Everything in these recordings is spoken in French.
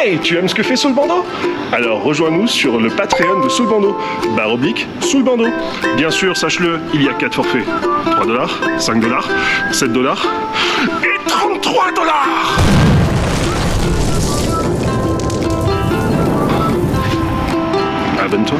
Hey, tu aimes ce que fait Sous le bandeau? Alors rejoins-nous sur le Patreon de Sous le bandeau, /Sous le bandeau. Bien sûr, sache-le, il y a 4 forfaits. $3, $5, $7 et $33. Abonne-toi.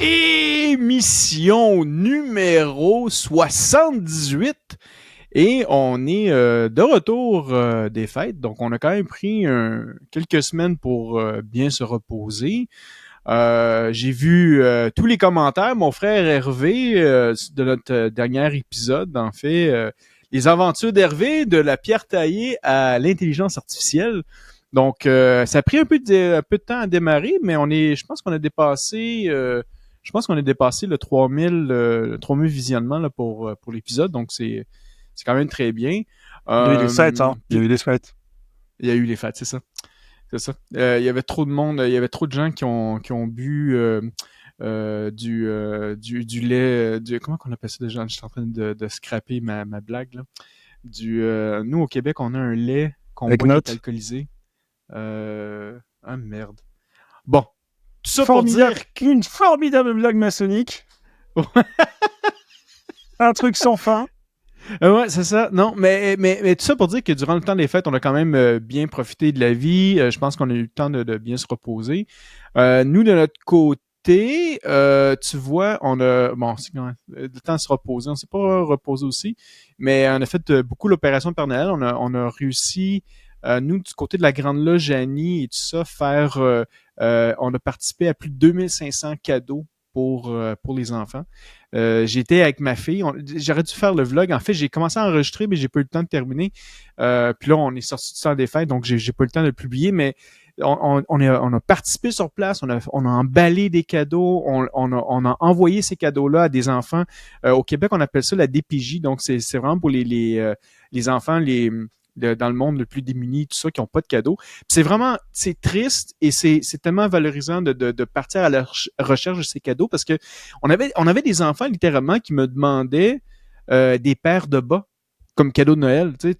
Émission numéro 78 et on est de retour des fêtes, donc on a quand même pris quelques semaines pour bien se reposer. J'ai vu tous les commentaires, mon frère Hervé de notre dernier épisode, en fait, les aventures d'Hervé de la pierre taillée à l'intelligence artificielle. Donc ça a pris un peu de temps à démarrer, mais je pense qu'on a dépassé le 3000 visionnements là, pour l'épisode, donc c'est quand même très bien. Il y a eu les fêtes, hein. Il y a eu les fêtes. Il y a eu les fêtes, c'est ça. Il y avait trop de monde, il y avait trop de gens qui ont bu du lait, comment qu'on appelle ça déjà? Je suis en train de scraper ma blague, là. Nous, au Québec, on a un lait qu'on boit qui est alcoolisé. Merde. Bon. Tout ça pour dire qu'une formidable blague maçonnique. Un truc sans fin. Ouais, c'est ça. Non, mais tout ça pour dire que durant le temps des fêtes, on a quand même bien profité de la vie. Je pense qu'on a eu le temps de bien se reposer. Nous, de notre côté, tu vois, c'est quand même le temps de se reposer. On s'est pas reposé aussi, mais on a fait beaucoup l'opération de Père Noël. On a réussi, nous, du côté de la Grande Loge Annie et tout ça, on a participé à plus de 2500 cadeaux pour les enfants. J'étais avec ma fille. J'aurais dû faire le vlog. En fait, j'ai commencé à enregistrer, mais j'ai pas eu le temps de terminer. Puis là, on est sorti du temps des fêtes, donc j'ai pas eu le temps de le publier, mais on a participé sur place, on a emballé des cadeaux, on a envoyé ces cadeaux-là à des enfants. Au Québec, on appelle ça la DPJ, donc c'est vraiment pour les enfants, dans le monde le plus démuni, tout ça, qui n'ont pas de cadeaux. Puis c'est triste et c'est tellement valorisant de partir à la recherche de ces cadeaux parce que on avait des enfants littéralement qui me demandaient des paires de bas comme cadeau de Noël. Tu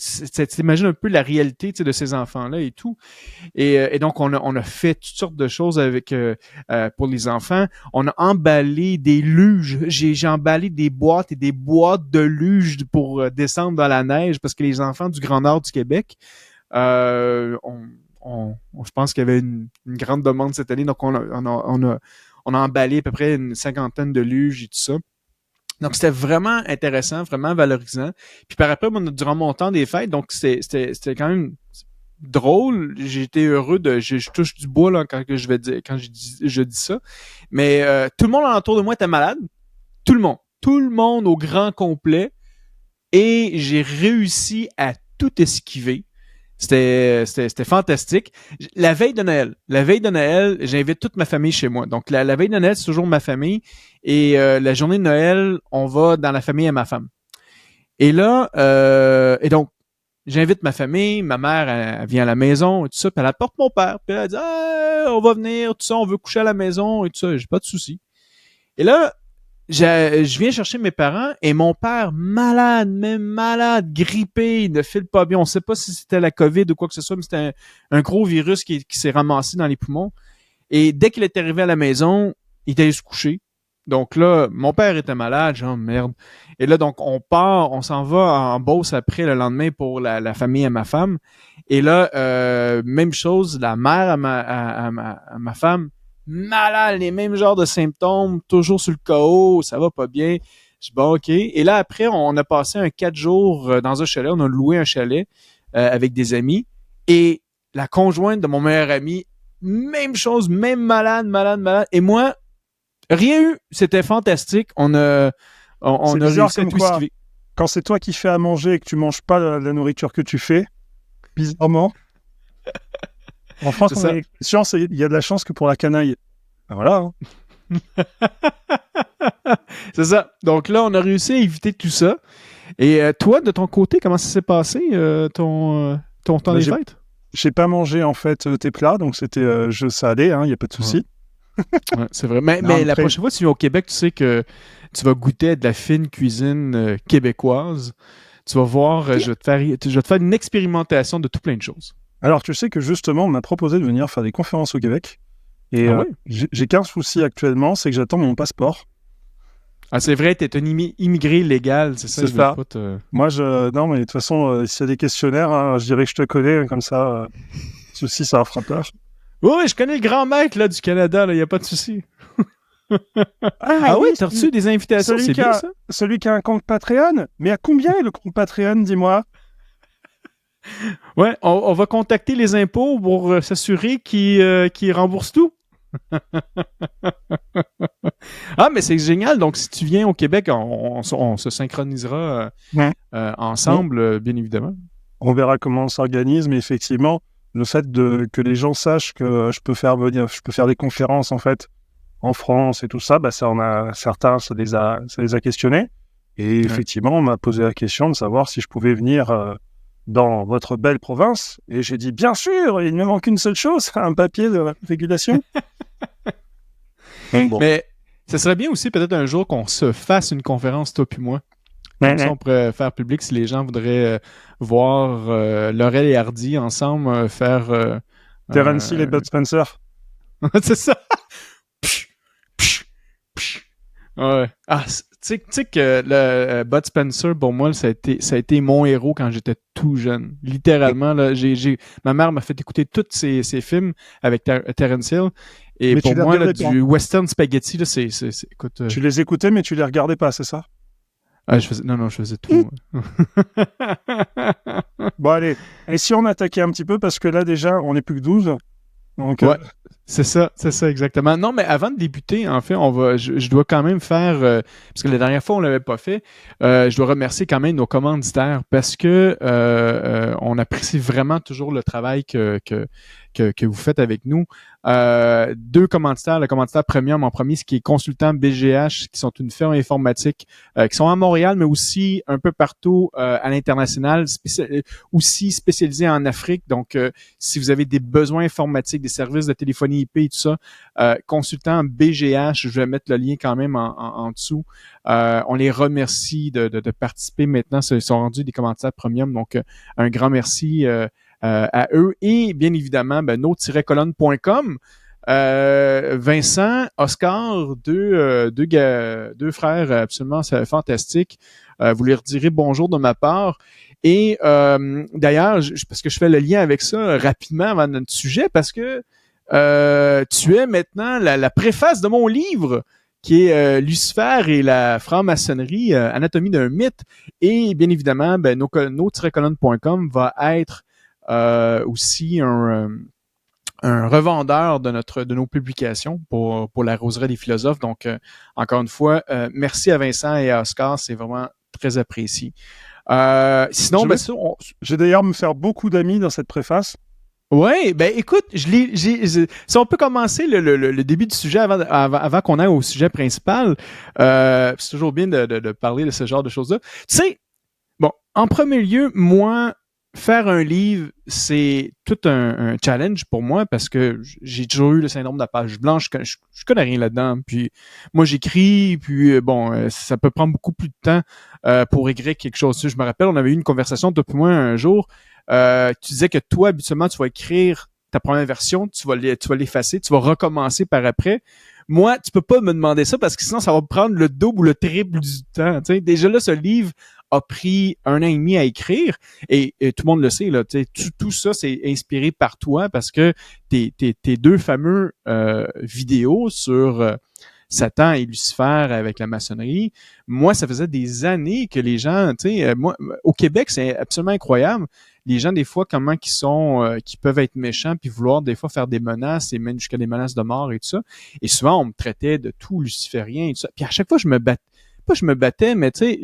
t'imagines un peu la réalité de ces enfants-là et tout. Et donc, on a fait toutes sortes de choses pour les enfants. On a emballé des luges. J'ai emballé des boîtes et des boîtes de luges pour descendre dans la neige parce que les enfants du Grand Nord du Québec, je pense qu'il y avait une grande demande cette année. Donc, on a emballé à peu près une 50aine de luges et tout ça. Donc, c'était vraiment intéressant, vraiment valorisant. Puis par après, durant mon temps des fêtes, donc c'était quand même drôle. J'ai été heureux je touche du bois là quand je dis ça. Mais tout le monde autour de moi était malade. Tout le monde au grand complet. Et j'ai réussi à tout esquiver. C'était fantastique. La veille de Noël, j'invite toute ma famille chez moi. Donc, la veille de Noël, c'est toujours ma famille. Et la journée de Noël, on va dans la famille à ma femme. Et là, et donc, j'invite ma famille, ma mère, elle vient à la maison et tout ça, puis elle apporte mon père. Puis elle dit « on va venir, tout ça, on veut coucher à la maison et tout ça. » J'ai pas de souci. Et là, je viens chercher mes parents et mon père, malade, grippé, il ne file pas bien. On ne sait pas si c'était la COVID ou quoi que ce soit, mais c'était un gros virus qui s'est ramassé dans les poumons. Et dès qu'il est arrivé à la maison, il était allé se coucher. Donc là, mon père était malade, genre merde. Et là, donc, on s'en va en Beauce après le lendemain pour la famille à ma femme. Et là, même chose, la mère à ma femme, malade, les mêmes genres de symptômes, toujours sur le KO, ça va pas bien. Je dis bon, OK. Et là, après, on a passé 4 jours dans un chalet. On a loué un chalet avec des amis. Et la conjointe de mon meilleur ami, même chose, même malade. Et moi, rien eu. C'était fantastique. On a réussi à tout esquiver. Quand c'est toi qui fais à manger et que tu manges pas la nourriture que tu fais, bizarrement, en France, il y a de la chance que pour la canaille. Voilà. Hein. C'est ça. Donc là, on a réussi à éviter tout ça. Et toi, de ton côté, comment ça s'est passé, ton temps des fêtes? J'ai pas mangé, en fait, tes plats, donc c'était jeu salé, hein, y a pas de souci. Ouais, c'est vrai. Mais la prochaine fois que tu viens au Québec, tu sais que tu vas goûter à de la fine cuisine québécoise. Tu vas voir, je vais te faire une expérimentation de tout plein de choses. Alors, tu sais que justement, on m'a proposé de venir faire des conférences au Québec. Et Ah ouais? j'ai qu'un souci actuellement, c'est que j'attends mon passeport. Ah, c'est vrai, t'es un immigré légal, c'est ça? C'est ça. Pas Moi, non, mais de toute façon, s'il y a des questionnaires, hein, je dirais que je te connais, comme ça, ceci, ça fera peur. Oui, je connais le grand maître là, du Canada, il n'y a pas de souci. Ah oui, t'as reçu des invitations, c'est bien ça? Celui qui a un compte Patreon? Mais à combien est le compte Patreon, dis-moi? Ouais, on va contacter les impôts pour s'assurer qu'ils remboursent tout. Ah, mais c'est génial. Donc, si tu viens au Québec, on se synchronisera ensemble, bien évidemment. On verra comment on s'organise, mais effectivement, le fait que les gens sachent que je peux faire des conférences, en fait, en France et tout ça, bah, certains, ça les a questionnés. Et effectivement, on m'a posé la question de savoir si je pouvais venir dans votre belle province. Et j'ai dit, bien sûr, il ne me manque une seule chose, un papier de régulation. Bon. Mais ce serait bien aussi peut-être un jour qu'on se fasse une conférence, toi puis moi. Comme ça, on pourrait faire public si les gens voudraient voir Laurel et Hardy ensemble faire... Terence Hill et Bud Spencer. C'est ça! Ouais. Ah, tu sais que le Bud Spencer, pour moi, ça a été mon héros quand j'étais tout jeune. Littéralement, là, ma mère m'a fait écouter tous ses films avec Terence Hill. Et mais pour moi, là, du western spaghetti, là, écoute... Tu les écoutais, mais tu les regardais pas, c'est ça? Ah, je faisais tout. Bon, allez. Et si on attaquait un petit peu, parce que là, déjà, on n'est plus que 12. Donc, ouais, c'est ça exactement. Non, mais avant de débuter, en fait, je dois quand même faire, parce que la dernière fois, on ne l'avait pas fait, je dois remercier quand même nos commanditaires parce que on apprécie vraiment toujours le travail que vous faites avec nous. Deux commanditaires, le commanditaire premium en premier, ce qui est Consultant BGH, qui sont une firme informatique, qui sont à Montréal, mais aussi un peu partout à l'international, aussi spécialisés en Afrique. Donc, si vous avez des besoins informatiques, des services de téléphonie IP et tout ça, Consultant BGH, je vais mettre le lien quand même en dessous. On les remercie de participer maintenant. Ils sont rendus des commanditaires premium, donc un grand merci à eux et bien évidemment no-colonne.com. Vincent, Oscar, deux frères absolument fantastiques. Vous leur direz bonjour de ma part. Et d'ailleurs, parce que je fais le lien avec ça rapidement avant notre sujet, parce que tu es maintenant la préface de mon livre qui est Lucifer et la franc-maçonnerie, Anatomie d'un mythe. Et bien évidemment, no-colonne.com va être aussi un revendeur de nos publications pour la Roseraie des philosophes. Donc, encore une fois, merci à Vincent et à Oscar, c'est vraiment très apprécié. Sinon, je vais d'ailleurs me faire beaucoup d'amis dans cette préface. Oui, ben écoute, si on peut commencer le début du sujet avant qu'on aille au sujet principal, c'est toujours bien de parler de ce genre de choses-là. Tu sais, bon, en premier lieu, moi, faire un livre, c'est tout un challenge pour moi parce que j'ai toujours eu le syndrome de la page blanche. Je connais rien là-dedans. Puis moi, j'écris, puis ça peut prendre beaucoup plus de temps pour écrire quelque chose. Je me rappelle, on avait eu une conversation depuis moi un jour. Tu disais que toi, habituellement, tu vas écrire ta première version, tu vas l'effacer, tu vas recommencer par après. Moi, tu peux pas me demander ça parce que sinon, ça va prendre le double ou le triple du temps. T'sais. Déjà là, ce livre a pris 1 an et demi à écrire et tout le monde le sait. Là, tout ça, c'est inspiré par toi parce que tes deux fameux vidéos sur Satan et Lucifer avec la maçonnerie, moi, ça faisait des années que les gens, moi, au Québec, c'est absolument incroyable. Les gens, des fois, comment qui peuvent être méchants puis vouloir des fois faire des menaces et même jusqu'à des menaces de mort et tout ça. Et souvent, on me traitait de tout luciférien et tout ça. Puis à chaque fois, je me battais, mais tu sais,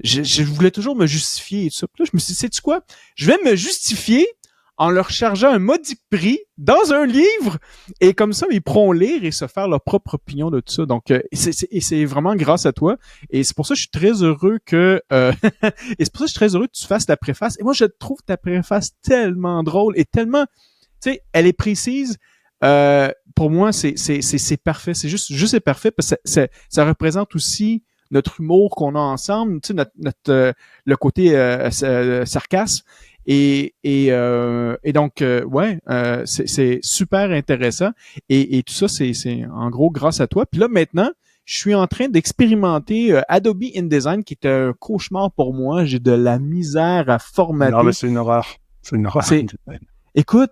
je voulais toujours me justifier et tout ça. Puis là, je me suis dit, sais-tu quoi? Je vais me justifier en leur chargeant un modique prix dans un livre, et comme ça, ils pourront lire et se faire leur propre opinion de tout ça. Donc, c'est vraiment grâce à toi, et c'est pour ça que je suis très heureux que et c'est pour ça que je suis très heureux que tu fasses ta préface. Et moi, je trouve ta préface tellement drôle et tellement, tu sais, elle est précise. Pour moi, c'est parfait. C'est juste parfait parce que ça représente aussi notre humour qu'on a ensemble, tu sais, le côté sarcasme. Et donc, c'est super intéressant. Et tout ça, c'est en gros grâce à toi. Puis là, maintenant, je suis en train d'expérimenter Adobe InDesign, qui est un cauchemar pour moi. J'ai de la misère à formater. Non, mais c'est une horreur. C'est une horreur. Écoute,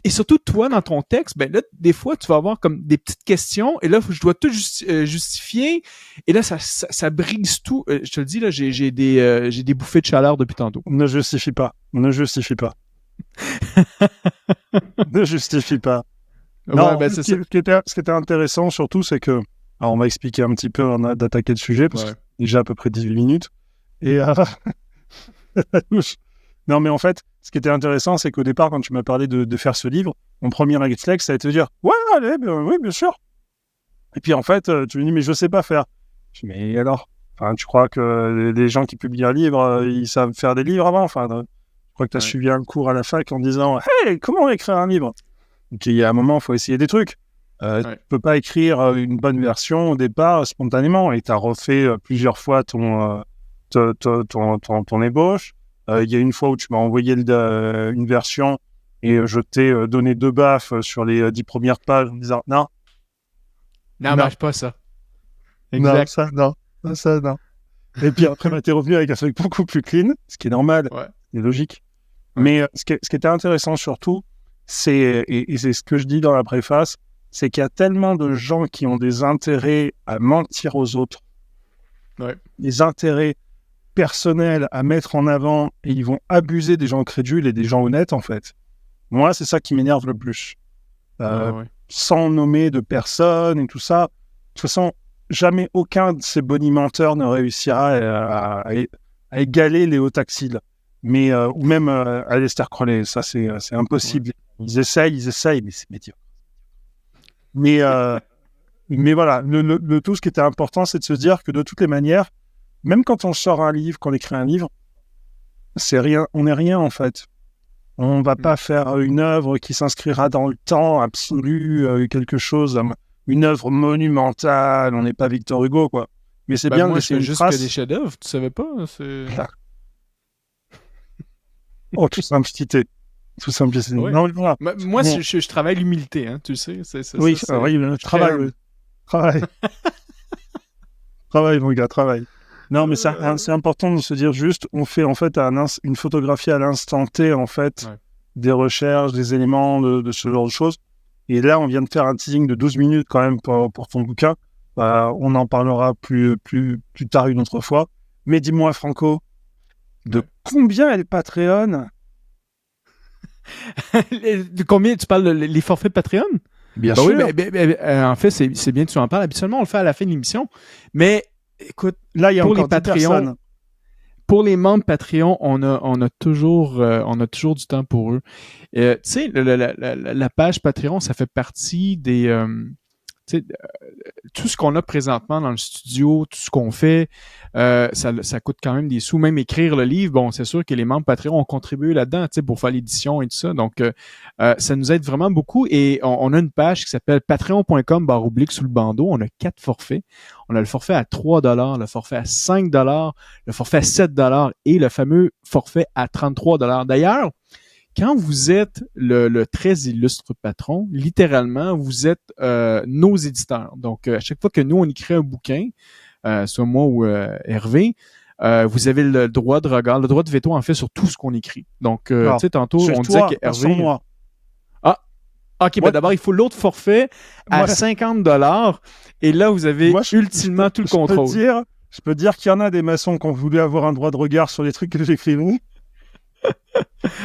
et surtout, toi, dans ton texte, ben là, des fois, tu vas avoir comme des petites questions, et là, je dois tout justifier, et là, ça brise tout. Je te le dis, là, j'ai des bouffées de chaleur depuis tantôt. Ne justifie pas. Ne justifie pas. Ne justifie pas. Non, Ouais, ben, ce qui était intéressant, surtout, c'est que... Alors, on va expliquer un petit peu, on a d'attaquer le sujet, parce que c'est déjà à peu près 18 minutes. Et... Non, mais en fait, ce qui était intéressant, c'est qu'au départ, quand tu m'as parlé de faire ce livre, mon premier réflexe, ça a été de dire « Ouais, allez, oui, bien sûr !» Et puis en fait, tu me dis « Mais je sais pas faire. » Je dis « Mais alors, enfin, tu crois que les gens qui publient un livre, ils savent faire des livres avant? Enfin, je crois que tu as suivi un cours à la fac en disant « Hey, comment écrire un livre ?» Donc, il y a un moment, il faut essayer des trucs. Tu peux pas écrire une bonne version au départ spontanément, et tu as refait plusieurs fois ton ébauche. Il y a une fois où tu m'as envoyé une version et je t'ai donné 2 baffes sur les 10 premières pages en disant non, marche pas ça. Exact. Non, ça non. Et puis après, t'es revenu avec un truc beaucoup plus clean, ce qui est normal, c'est logique. Ouais. Mais ce qui était intéressant surtout, c'est ce que je dis dans la préface, c'est qu'il y a tellement de gens qui ont des intérêts à mentir aux autres, des intérêts personnels à mettre en avant, et ils vont abuser des gens crédules et des gens honnêtes, en fait. Moi, c'est ça qui m'énerve le plus. Sans nommer de personnes et tout ça. De toute façon, jamais aucun de ces bonimenteurs ne réussira à égaler Léo Taxil. Mais, ou même Aleister Crowley. Ça, c'est impossible. Ouais. Ils essayent, mais c'est médiocre. Mais voilà, le tout, ce qui était important, c'est de se dire que de toutes les manières, même quand on sort un livre, qu'on écrit un livre, c'est rien, on n'est rien en fait. On va pas faire une œuvre qui s'inscrira dans le temps absolu, quelque chose, une œuvre monumentale. On n'est pas Victor Hugo, quoi. Mais c'est bien de laisser une juste trace. Que des chefs-d'œuvre, tu savais pas? Oh, toute simplicité. Toute simplicité. Ouais. Non, voilà. Moi, je travaille l'humilité, hein, tu sais. Oui, travail. Travail, mon gars, travail. Non, mais c'est important de se dire juste, on fait en fait une photographie à l'instant T, en fait, des recherches, des éléments de ce genre de choses. Et là, on vient de faire un teasing de 12 minutes quand même pour ton bouquin. On en parlera plus tard une autre fois. Mais dis-moi, Franco, de combien est le Patreon? De combien tu parles les forfaits Patreon? Bien sûr. Oui, en fait, c'est bien que tu en parles. Habituellement, on le fait à la fin de l'émission. Mais écoute, là, il y a pour encore les Patreons, pour les membres Patreon, on a toujours du temps pour eux. Tu sais, la page Patreon, ça fait partie des tout ce qu'on a présentement dans le studio, tout ce qu'on fait, ça coûte quand même des sous. Même écrire le livre, bon, c'est sûr que les membres Patreon ont contribué là-dedans, tu sais, pour faire l'édition et tout ça. Donc, ça nous aide vraiment beaucoup. Et on a une page qui s'appelle patreon.com/sous le bandeau. On a 4 forfaits. On a le forfait à 3$, le forfait à 5$, le forfait à 7$ et le fameux forfait à 33$. D'ailleurs, quand vous êtes le très illustre patron, littéralement, vous êtes nos éditeurs. Donc, à chaque fois que nous, on écrit un bouquin, soit moi ou Hervé, vous avez le droit de regard, le droit de veto, en fait, sur tout ce qu'on écrit. Donc, tu sais, tantôt, on disait que Hervé... moi. Ah, OK, ben d'abord, il faut l'autre forfait à 50$. Et là, vous avez ultimement tout le contrôle. Je peux dire qu'il y en a des maçons qui ont voulu avoir un droit de regard sur les trucs que j'écrivais.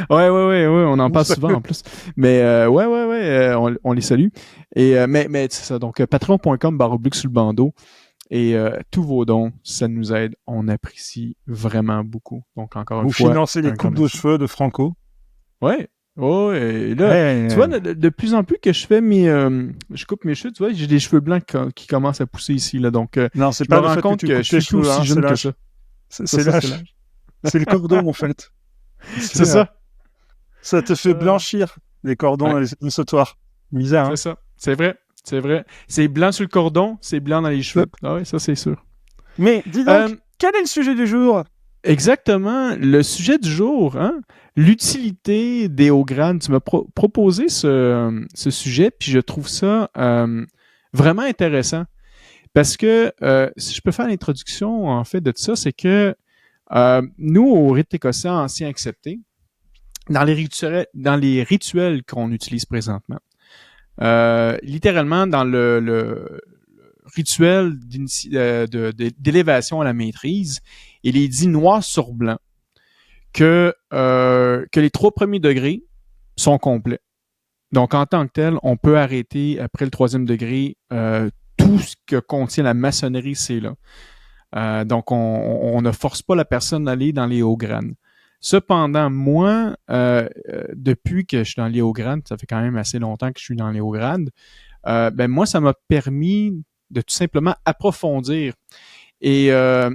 Ouais, on en parle souvent en plus. Mais on les salue. Et mais c'est ça. Donc patreon.com/sous le bandeau. Et tous vos dons, ça nous aide. On apprécie vraiment beaucoup. Donc encore une fois. Vous financez les coupes de cheveux de Franco. Ouais. Oh, et là, Ouais, tu vois, de plus en plus que je fais je coupe mes cheveux, tu vois, j'ai des cheveux blancs qui commencent à pousser ici, là. Donc, non, c'est je me pas le rends fait que compte tu que coupes je tes suis plus cheveux, aussi hein, c'est jeune que l'âge. ça. C'est Ça, c'est l'âge. l'âge. C'est le cordon, en fait. C'est ça. Ça te fait blanchir, les cordons Ouais, et les sautoirs. Misère, c'est hein. ça. C'est vrai. C'est vrai. C'est blanc sur le cordon, c'est blanc dans les cheveux. Ah oui, ça, c'est sûr. Mais dis donc, Euh, quel est le sujet du jour? Exactement. Le sujet du jour, hein? L'utilité des hauts grades. Tu m'as proposé ce sujet, puis je trouve ça vraiment intéressant. Parce que, si je peux faire l'introduction, en fait, de ça, c'est que nous, au rite écossais ancien accepté, dans les rituels qu'on utilise présentement, littéralement, dans le rituel d'élévation à la maîtrise, il est dit noir sur blanc que les 3 premiers degrés sont complets. Donc, en tant que tel, on peut arrêter après le 3e degré tout ce que contient la maçonnerie, c'est là. Donc, on ne force pas la personne d'aller dans les hauts grades. Cependant, moi, depuis que je suis dans les hauts grades, ça fait quand même assez longtemps que je suis dans les hauts grades, ben moi, ça m'a permis de tout simplement approfondir. Et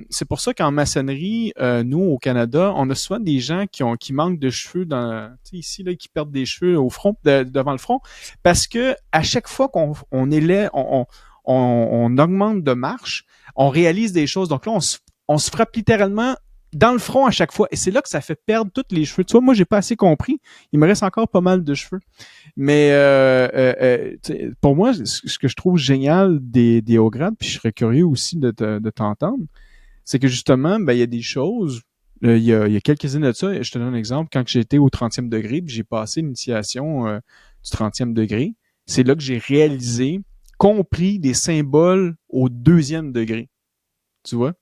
c'est pour ça qu'en maçonnerie, nous, au Canada, on a souvent des gens qui manquent de cheveux ici, là, qui perdent des cheveux au front, devant le front, parce que à chaque fois qu'on élève, on augmente de marche, on réalise des choses. Donc là, on se frappe littéralement dans le front à chaque fois. Et c'est là que ça fait perdre tous les cheveux. Tu vois, moi, j'ai pas assez compris. Il me reste encore pas mal de cheveux. Mais pour moi, ce que je trouve génial des hauts grades, puis je serais curieux aussi de t'entendre, c'est que justement, ben, il y a des choses. Il y a quelques années de ça, je te donne un exemple, quand j'étais au 30e degré, puis j'ai passé l'initiation du 30e degré, c'est là que j'ai réalisé, compris des symboles au 2e degré. Tu vois?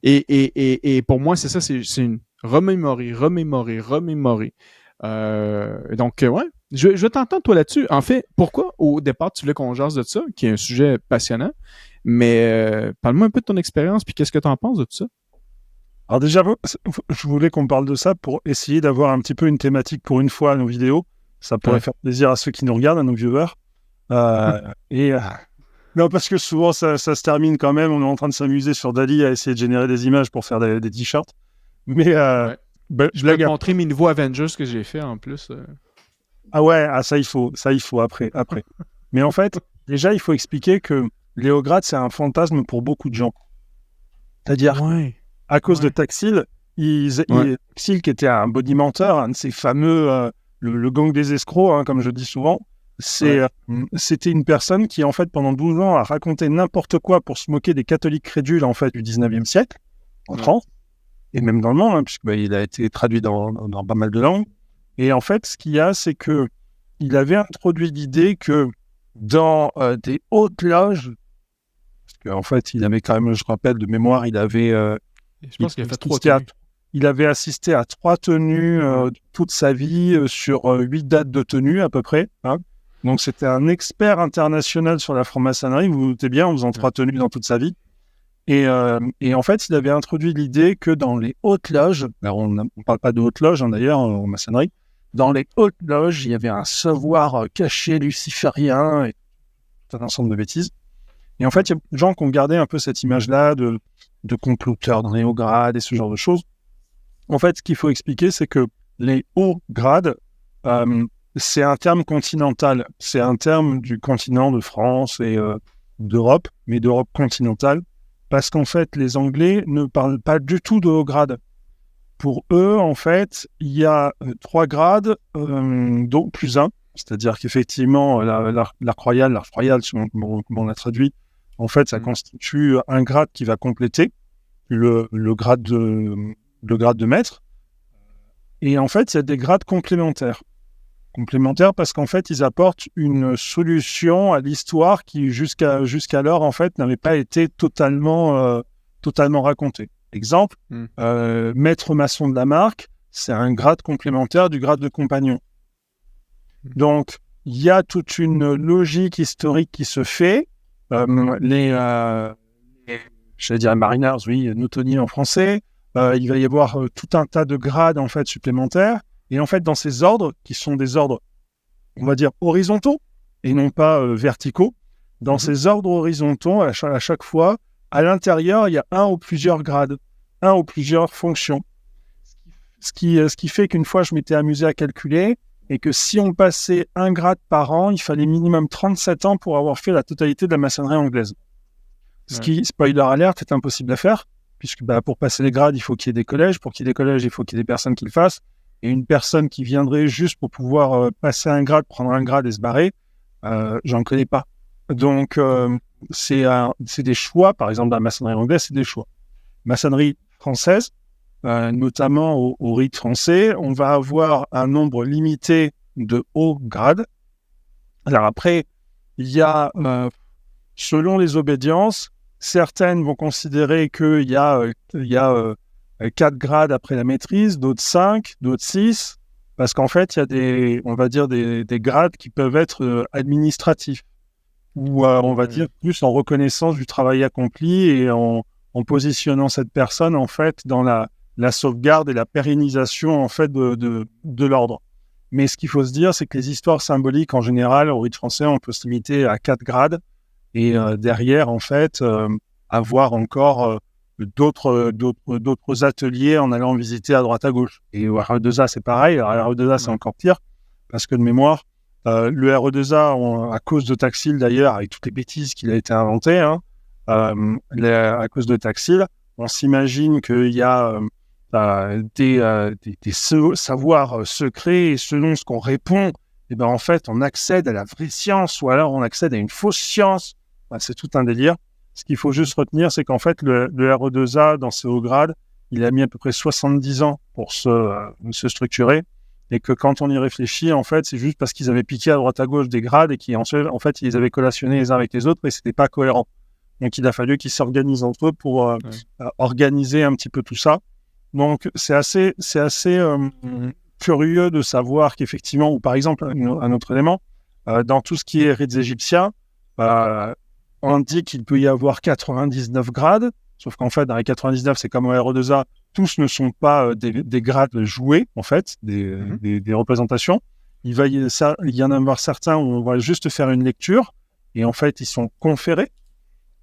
Et pour moi, c'est ça, c'est une remémorer. Donc, ouais, je vais t'entendre, toi, là-dessus. En fait, pourquoi, au départ, tu voulais qu'on jase de ça, qui est un sujet passionnant, mais parle-moi un peu de ton expérience, puis qu'est-ce que tu en penses de tout ça? Alors déjà, je voulais qu'on parle de ça pour essayer d'avoir un petit peu une thématique pour une fois à nos vidéos. Ça pourrait faire plaisir à ceux qui nous regardent, à nos viewers. Non, parce que souvent, ça se termine quand même. On est en train de s'amuser sur Dali à essayer de générer des images pour faire des t-shirts. Mais je vais te montrer mes nouveaux Avengers que j'ai fait en plus. Ah ouais, ça il faut après. Mais en fait, déjà, il faut expliquer que Léograd, c'est un fantasme pour beaucoup de gens. C'est-à-dire, à cause de Taxil, Taxil, qui était un bonimenteur, un de ces fameux, le gang des escrocs, hein, comme je dis souvent, c'était une personne qui, en fait, pendant 12 ans, a raconté n'importe quoi pour se moquer des catholiques crédules, en fait, du 19e siècle, en France, et même dans le monde, hein, puisqu'il a été traduit dans pas mal de langues. Et en fait, ce qu'il y a, c'est que il avait introduit l'idée que dans des hautes loges, parce qu'en fait, il avait quand même, je rappelle de mémoire, il avait... je pense qu'il a fait 3 tenues. Il avait assisté à 3 tenues toute sa vie sur 8 dates de tenue à peu près. Hein. Donc, c'était un expert international sur la franc-maçonnerie. Vous vous doutez bien, en faisant 3 tenues dans toute sa vie. Et en fait, il avait introduit l'idée que dans les hautes loges, alors on ne parle pas de hautes loges hein, d'ailleurs en maçonnerie, dans les hautes loges, il y avait un savoir caché luciférien et tout un ensemble de bêtises. Et en fait, il y a des gens qui ont gardé un peu cette image-là de comploteurs dans les hauts grades et ce genre de choses. En fait, ce qu'il faut expliquer, c'est que les hauts grades, c'est un terme continental. C'est un terme du continent de France et d'Europe, mais d'Europe continentale, parce qu'en fait, les Anglais ne parlent pas du tout de hauts grades. Pour eux, en fait, il y a 3 grades, donc plus 1, c'est-à-dire qu'effectivement, l'arc royal, comme on l'a traduit, en fait, ça constitue un grade qui va compléter le grade de maître. Et en fait, il y a des grades complémentaires. Complémentaires parce qu'en fait, ils apportent une solution à l'histoire qui, jusqu'alors, en fait, n'avait pas été totalement racontée. Exemple, maître maçon de la marque, c'est un grade complémentaire du grade de compagnon. Donc, il y a toute une logique historique qui se fait. J'allais dire mariners, oui, newtoniens en français. Il va y avoir tout un tas de grades en fait supplémentaires. Et en fait, dans ces ordres, qui sont des ordres, on va dire, horizontaux, et non pas verticaux, dans ces ordres horizontaux, à chaque fois, à l'intérieur, il y a un ou plusieurs grades, un ou plusieurs fonctions. Ce qui fait qu'une fois, je m'étais amusé à calculer, et que si on passait un grade par an, il fallait minimum 37 ans pour avoir fait la totalité de la maçonnerie anglaise. Ce qui, spoiler alert, est impossible à faire, puisque pour passer les grades, il faut qu'il y ait des collèges. Pour qu'il y ait des collèges, il faut qu'il y ait des personnes qui le fassent. Et une personne qui viendrait juste pour pouvoir passer un grade, prendre un grade et se barrer, j'en connais pas. Donc, c'est des choix. Par exemple, dans la maçonnerie anglaise, c'est des choix. Maçonnerie française, notamment au rite français, on va avoir un nombre limité de hauts grades. Alors après, il y a, selon les obédiences, certaines vont considérer qu'il y a 4 grades après la maîtrise, d'autres 5, d'autres 6, parce qu'en fait, il y a des grades qui peuvent être administratifs, ou on va dire plus en reconnaissance du travail accompli et en positionnant cette personne en fait dans la sauvegarde et la pérennisation en fait de l'ordre. Mais ce qu'il faut se dire, c'est que les histoires symboliques en général, au rite français, on peut se limiter à 4 grades et derrière en fait avoir encore d'autres ateliers en allant visiter à droite à gauche. Et au RE2A, c'est pareil. Alors, à RE2A, c'est encore pire parce que de mémoire, le RE2A, à cause de Taxil d'ailleurs, avec toutes les bêtises qu'il a été inventé, à cause de Taxil, on s'imagine qu'il y a des savoirs secrets et selon ce qu'on répond, et ben en fait, on accède à la vraie science ou alors on accède à une fausse science. C'est tout un délire. Ce qu'il faut juste retenir, c'est qu'en fait, le RE2A, dans ses hauts grades, il a mis à peu près 70 ans pour se structurer. Et que quand on y réfléchit, en fait, c'est juste parce qu'ils avaient piqué à droite à gauche des grades et qu'en fait, ils avaient collationné les uns avec les autres et c'était pas cohérent. Donc, il a fallu qu'ils s'organisent entre eux pour organiser un petit peu tout ça. Donc, c'est assez curieux de savoir qu'effectivement, ou par exemple, un autre élément, dans tout ce qui est rites égyptiens, on dit qu'il peut y avoir 99 grades, sauf qu'en fait, dans les 99, c'est comme au RE2A, tous ne sont pas des grades joués, en fait, des représentations. Il y en avoir certains où on va juste faire une lecture, et en fait, ils sont conférés.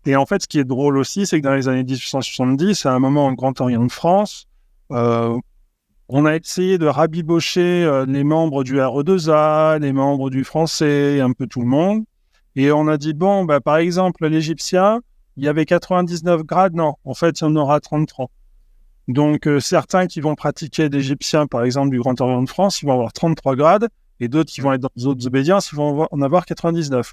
Et en fait, ce qui est drôle aussi, c'est que dans les années 1870, à un moment en Grand Orient de France, on a essayé de rabibocher les membres du RE2A, les membres du français, un peu tout le monde. Et on a dit, bon, par exemple, l'Égyptien, il y avait 99 grades. Non, en fait, il y en aura 33. Donc, certains qui vont pratiquer l'Égyptien, par exemple, du Grand Orient de France, ils vont avoir 33 grades. Et d'autres qui vont être dans les autres obédiences, ils vont en avoir 99.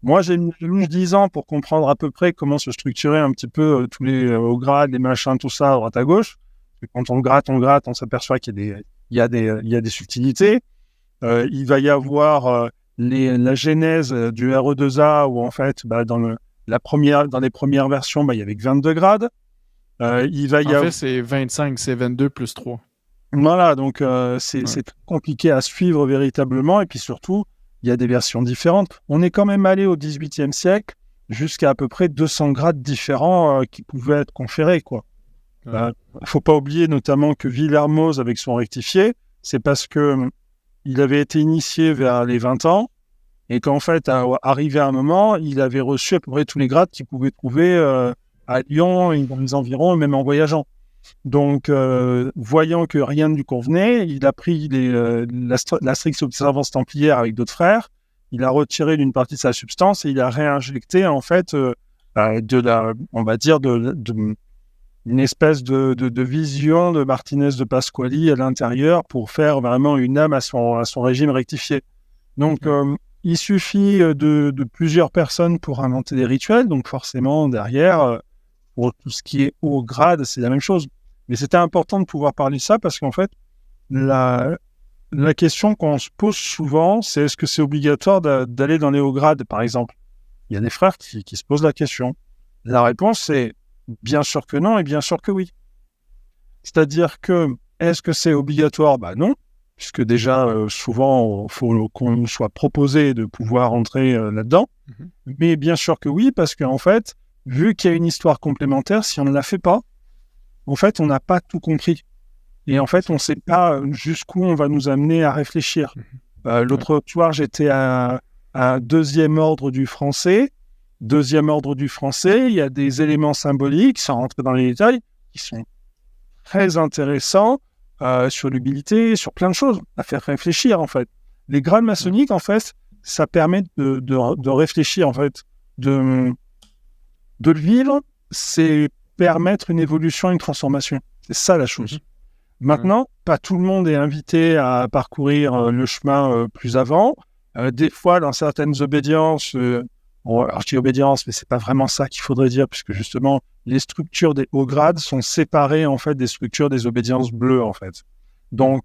Moi, j'ai mis 10 ans pour comprendre à peu près comment se structurer un petit peu tous les hauts grades, les machins, tout ça, à droite à gauche. Et quand on gratte, on s'aperçoit qu'il y a des subtilités. Il va y avoir la genèse du RE2A où en fait, dans les premières versions, il y avait que 22 grades. En fait, c'est 25, c'est 22 plus 3. Voilà, donc c'est compliqué à suivre véritablement. Et puis surtout, il y a des versions différentes. On est quand même allé au XVIIIe siècle jusqu'à peu près 200 grades différents qui pouvaient être conférés, quoi. Faut pas oublier notamment que Villermoz, avec son rectifié, c'est parce que il avait été initié vers les 20 ans et qu'en fait, arrivé à un moment, il avait reçu à peu près tous les grades qu'il pouvait trouver à Lyon et dans les environs, même en voyageant. Donc, voyant que rien ne lui convenait, il a pris la stricte observance templière avec d'autres frères, il a retiré d'une partie de sa substance et il a réinjecté en fait on va dire une espèce de vision de Martinez de Pasquali à l'intérieur pour faire vraiment une âme à son régime rectifié. Donc, il suffit de plusieurs personnes pour inventer des rituels, donc forcément, derrière, pour tout ce qui est haut grade, c'est la même chose. Mais c'était important de pouvoir parler de ça parce qu'en fait, la question qu'on se pose souvent, c'est est-ce que c'est obligatoire d'aller dans les hauts grades, par exemple ? Il y a des frères qui se posent la question. La réponse, c'est bien sûr que non et bien sûr que oui. C'est-à-dire que, est-ce que c'est obligatoire ? Non, puisque déjà, souvent, il faut qu'on soit proposé de pouvoir entrer là-dedans. Mais bien sûr que oui, parce qu'en fait, vu qu'il y a une histoire complémentaire, si on ne la fait pas, en fait, on n'a pas tout compris. Et en fait, on ne sait pas jusqu'où on va nous amener à réfléchir. L'autre soir, j'étais à un deuxième ordre du français. Deuxième ordre du français, il y a des éléments symboliques, sans rentrer dans les détails, qui sont très intéressants sur l'humilité, sur plein de choses, à faire réfléchir, en fait. Les grades maçonniques, en fait, ça permet de réfléchir, en fait, de le vivre, c'est permettre une évolution, une transformation. C'est ça la chose. Maintenant, pas tout le monde est invité à parcourir le chemin plus avant. Des fois, dans certaines obédiences, alors je dis obédience, mais c'est pas vraiment ça qu'il faudrait dire, puisque justement, les structures des hauts grades sont séparées en fait des structures des obédiences bleues en fait. Donc,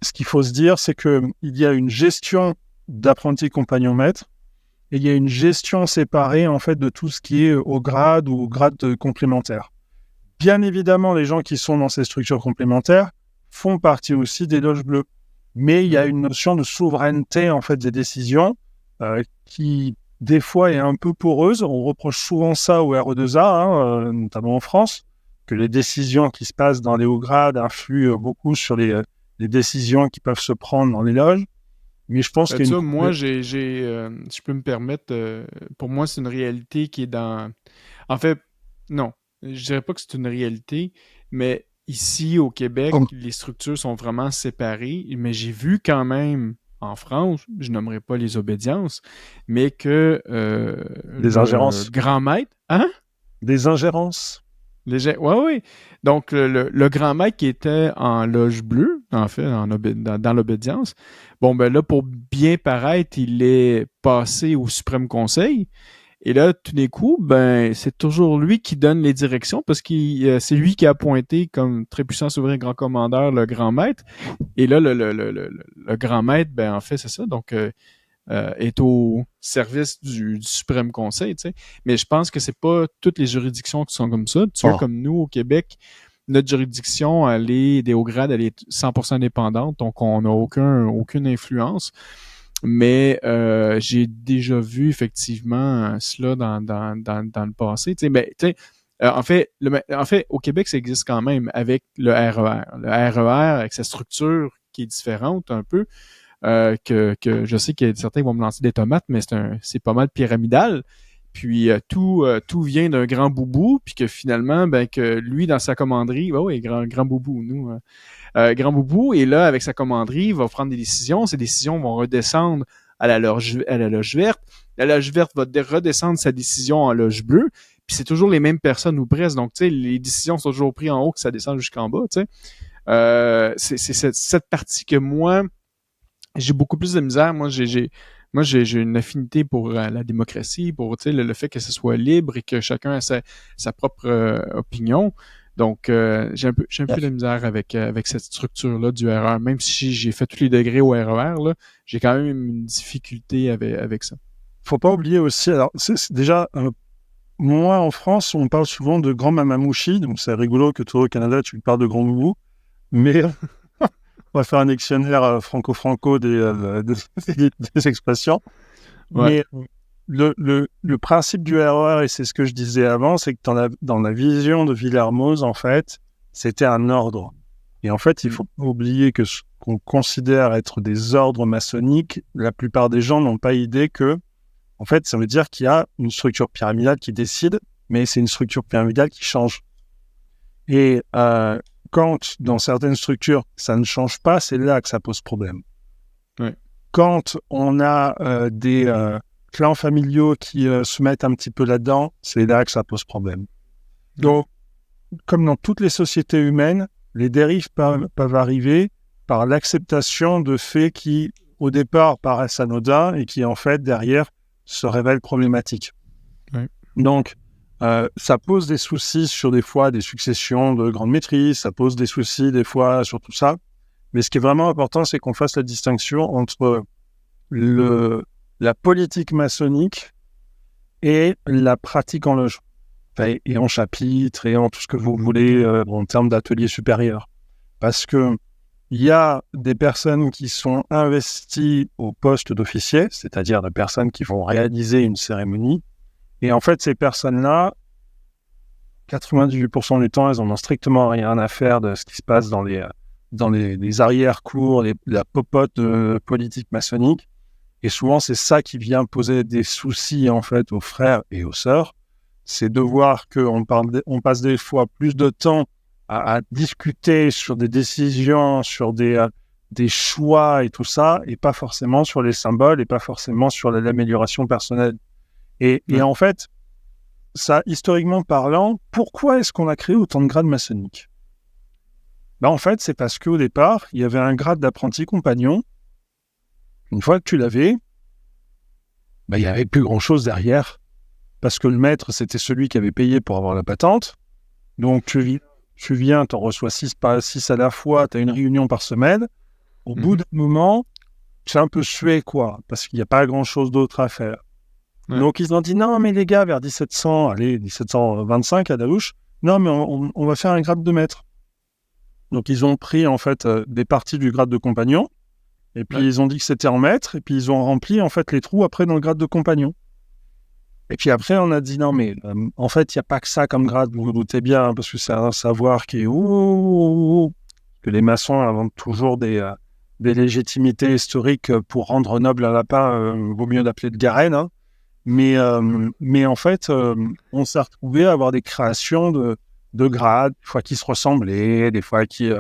ce qu'il faut se dire, c'est que il y a une gestion d'apprenti compagnon maître et il y a une gestion séparée en fait de tout ce qui est au grade ou au grade complémentaire. Bien évidemment, les gens qui sont dans ces structures complémentaires font partie aussi des loges bleues, mais il y a une notion de souveraineté en fait des décisions qui des fois est un peu poreuse. On reproche souvent ça au RE2A, notamment en France, que les décisions qui se passent dans les hauts grades influent beaucoup sur les décisions qui peuvent se prendre dans les loges. Mais je pense que moi, si je peux me permettre, pour moi, c'est une réalité qui est dans... En fait, non, je dirais pas que c'est une réalité, mais ici, au Québec, les structures sont vraiment séparées, mais j'ai vu quand même en France, je nommerai pas les obédiences, mais que des ingérences. Grand maître, hein? Des ingérences. Oui. Donc, le grand maître qui était en loge bleue, en fait, dans l'obédience, bon, ben là, pour bien paraître, il est passé au Suprême Conseil. Et là, tout d'un coup, ben, c'est toujours lui qui donne les directions parce que c'est lui qui a appointé comme très puissant souverain grand commandeur le grand maître. Et là, le grand maître, ben, en fait, c'est ça. Donc, est au service du Suprême Conseil, tu sais. Mais je pense que c'est pas toutes les juridictions qui sont comme ça. Tu vois, comme nous, au Québec, notre juridiction, elle est des hauts grades, elle est 100% indépendante, donc on n'a aucune influence. Mais j'ai déjà vu effectivement cela dans le passé. Tu sais, mais tu sais, en fait, au Québec, ça existe quand même avec le RER. Le RER, avec sa structure qui est différente un peu, que je sais qu'il y a certains qui vont me lancer des tomates, mais c'est pas mal pyramidal. Puis tout vient d'un grand boubou, puis que finalement, ben que lui, dans sa commanderie, oui, grand boubou, nous, grand boubou, et là, avec sa commanderie, il va prendre des décisions. Ces décisions vont redescendre à la loge verte. La loge verte va redescendre sa décision en loge bleue, puis c'est toujours les mêmes personnes ou presque. Donc, tu sais, les décisions sont toujours prises en haut que ça descend jusqu'en bas, tu sais. C'est cette partie que moi, j'ai beaucoup plus de misère. Moi, j'ai une affinité pour la démocratie, pour le fait que ce soit libre et que chacun a sa propre opinion. Donc, j'ai un peu de misère avec cette structure-là du RER. Même si j'ai fait tous les degrés au RER, là, j'ai quand même une difficulté avec ça. Faut pas oublier aussi, alors c'est déjà, moi en France, on parle souvent de grand mamamouchi, donc c'est rigolo que toi au Canada, tu parles de grand boubou, mais on va faire un dictionnaire franco-franco des expressions. Ouais. Mais le principe du RER, et c'est ce que je disais avant, c'est que dans la vision de Villers-Moz, en fait, c'était un ordre. Et en fait, il faut pas oublier que ce qu'on considère être des ordres maçonniques, la plupart des gens n'ont pas idée que, en fait, ça veut dire qu'il y a une structure pyramidale qui décide, mais c'est une structure pyramidale qui change. Et quand, dans certaines structures, ça ne change pas, c'est là que ça pose problème. Ouais. Quand on a des clans familiaux qui se mettent un petit peu là-dedans, c'est là que ça pose problème. Donc, comme dans toutes les sociétés humaines, les dérives peuvent arriver par l'acceptation de faits qui, au départ, paraissent anodins et qui, en fait, derrière, se révèlent problématiques. Ouais. Donc, ça pose des soucis sur des fois des successions de grandes maîtrises, ça pose des soucis des fois sur tout ça. Mais ce qui est vraiment important, c'est qu'on fasse la distinction entre la politique maçonnique et la pratique en loge, et en chapitre, et en tout ce que vous voulez en termes d'atelier supérieur. Parce que il y a des personnes qui sont investies au poste d'officier, c'est-à-dire des personnes qui vont réaliser une cérémonie, et en fait, ces personnes-là 98% du temps, elles en ont strictement rien à faire de ce qui se passe dans les arrière-cours, la popote de politique maçonnique. Et souvent, c'est ça qui vient poser des soucis, en fait, aux frères et aux sœurs. C'est de voir qu'on passe des fois plus de temps à discuter sur des décisions, sur des choix et tout ça, et pas forcément sur les symboles, et pas forcément sur l'amélioration personnelle. Et en fait, ça, historiquement parlant, pourquoi est-ce qu'on a créé autant de grades maçonniques ? En fait, c'est parce qu'au départ, il y avait un grade d'apprenti compagnon. Une fois que tu l'avais, il n'y avait plus grand-chose derrière. Parce que le maître, c'était celui qui avait payé pour avoir la patente. Donc, tu viens, tu en reçois 6 à la fois, tu as une réunion par semaine. Au bout d'un moment, tu es un peu sué, quoi, parce qu'il n'y a pas grand-chose d'autre à faire. Ouais. Donc, ils ont dit, non, mais les gars, vers 1725 à Dalouche, non, mais on va faire un grade de maître. Donc, ils ont pris, en fait, des parties du grade de compagnon, et puis ils ont dit que c'était en maître, et puis ils ont rempli, en fait, les trous après dans le grade de compagnon. Et puis après, on a dit, non, mais en fait, il n'y a pas que ça comme grade, vous vous doutez bien, parce que c'est un savoir qui est que les maçons inventent toujours des légitimités historiques pour rendre noble un lapin, vaut mieux l'appeler de Garenne, hein. Mais en fait, on s'est retrouvé à avoir des créations de grades, des fois qui se ressemblaient, des fois qui...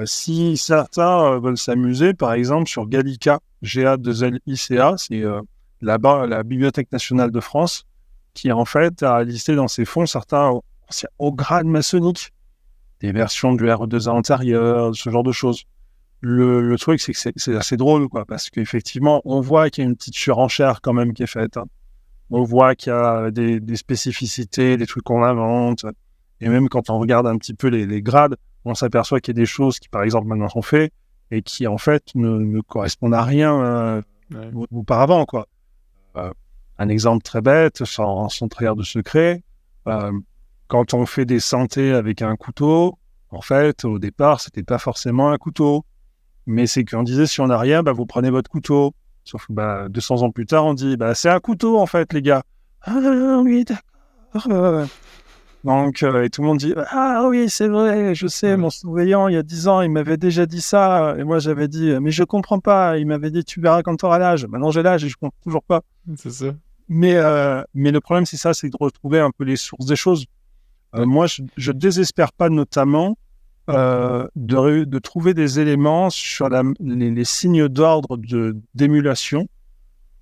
si certains veulent s'amuser, par exemple, sur Gallica, GA2LICA, c'est là-bas la Bibliothèque nationale de France, qui en fait a listé dans ses fonds certains au grade maçonnique, des versions du RE2A antérieur, ce genre de choses. Le truc, c'est que c'est assez drôle, quoi, parce qu'effectivement, on voit qu'il y a une petite surenchère quand même qui est faite, hein. On voit qu'il y a des spécificités, des trucs qu'on invente. Et même quand on regarde un petit peu les grades, on s'aperçoit qu'il y a des choses qui, par exemple, maintenant sont faites et qui, en fait, ne correspondent à rien auparavant, quoi. Un exemple très bête, sans trahir de secret, quand on fait des santés avec un couteau, en fait, au départ, c'était pas forcément un couteau. Mais c'est qu'on disait, si on n'a rien, vous prenez votre couteau. Sauf que 200 ans plus tard, on dit, c'est un couteau, en fait, les gars. Ah oui, d'accord. Donc, et tout le monde dit, ah oui, c'est vrai, je sais, mon surveillant, il y a 10 ans, il m'avait déjà dit ça. Et moi, j'avais dit, mais je comprends pas. Il m'avait dit, tu verras quand tu auras l'âge. Maintenant, j'ai l'âge et je comprends toujours pas. C'est ça. Mais le problème, c'est ça, c'est de retrouver un peu les sources des choses. Moi, je désespère pas, notamment, de trouver des éléments sur les signes d'ordre d'émulation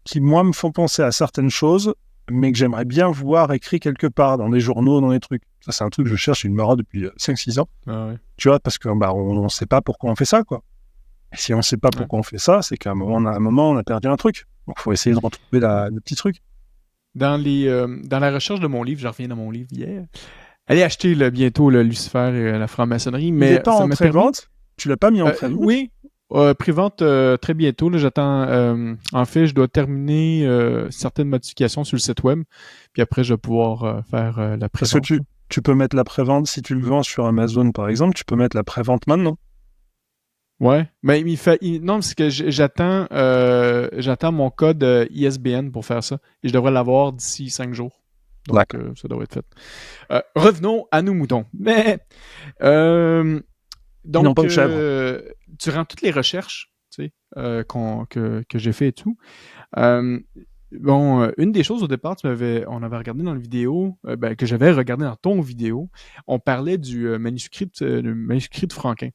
qui, moi, me font penser à certaines choses, mais que j'aimerais bien voir écrit quelque part, dans des journaux, dans des trucs. Ça, c'est un truc que je cherche une marotte depuis 5-6 ans. Ah ouais. Tu vois, parce qu'on ne sait pas pourquoi on fait ça, quoi. Et si on ne sait pas pourquoi on fait ça, c'est qu'à un moment, on a perdu un truc. Donc, il faut essayer de retrouver le petit truc. Dans la recherche de mon livre, je reviens dans mon livre hier, allez acheter bientôt Lucifer et la franc-maçonnerie. Mais il n'est pas en pré-vente. Tu l'as pas mis en pré-vente? Oui, pré-vente très bientôt. Là, j'attends. En fait, je dois terminer certaines modifications sur le site web. Puis après, je vais pouvoir faire la pré-vente. Parce que tu peux mettre la pré-vente, si tu le vends sur Amazon, par exemple, tu peux mettre la pré-vente maintenant. Ouais, mais non, c'est que j'attends mon code ISBN pour faire ça. Et je devrais l'avoir d'ici 5 jours. Donc, ça devrait être fait. Revenons à nos moutons. Mais, donc, durant toutes les recherches, tu sais, que j'ai fait et tout, une des choses au départ, on avait regardé dans la vidéo, que j'avais regardé dans ton vidéo, on parlait du manuscrit de Franquin.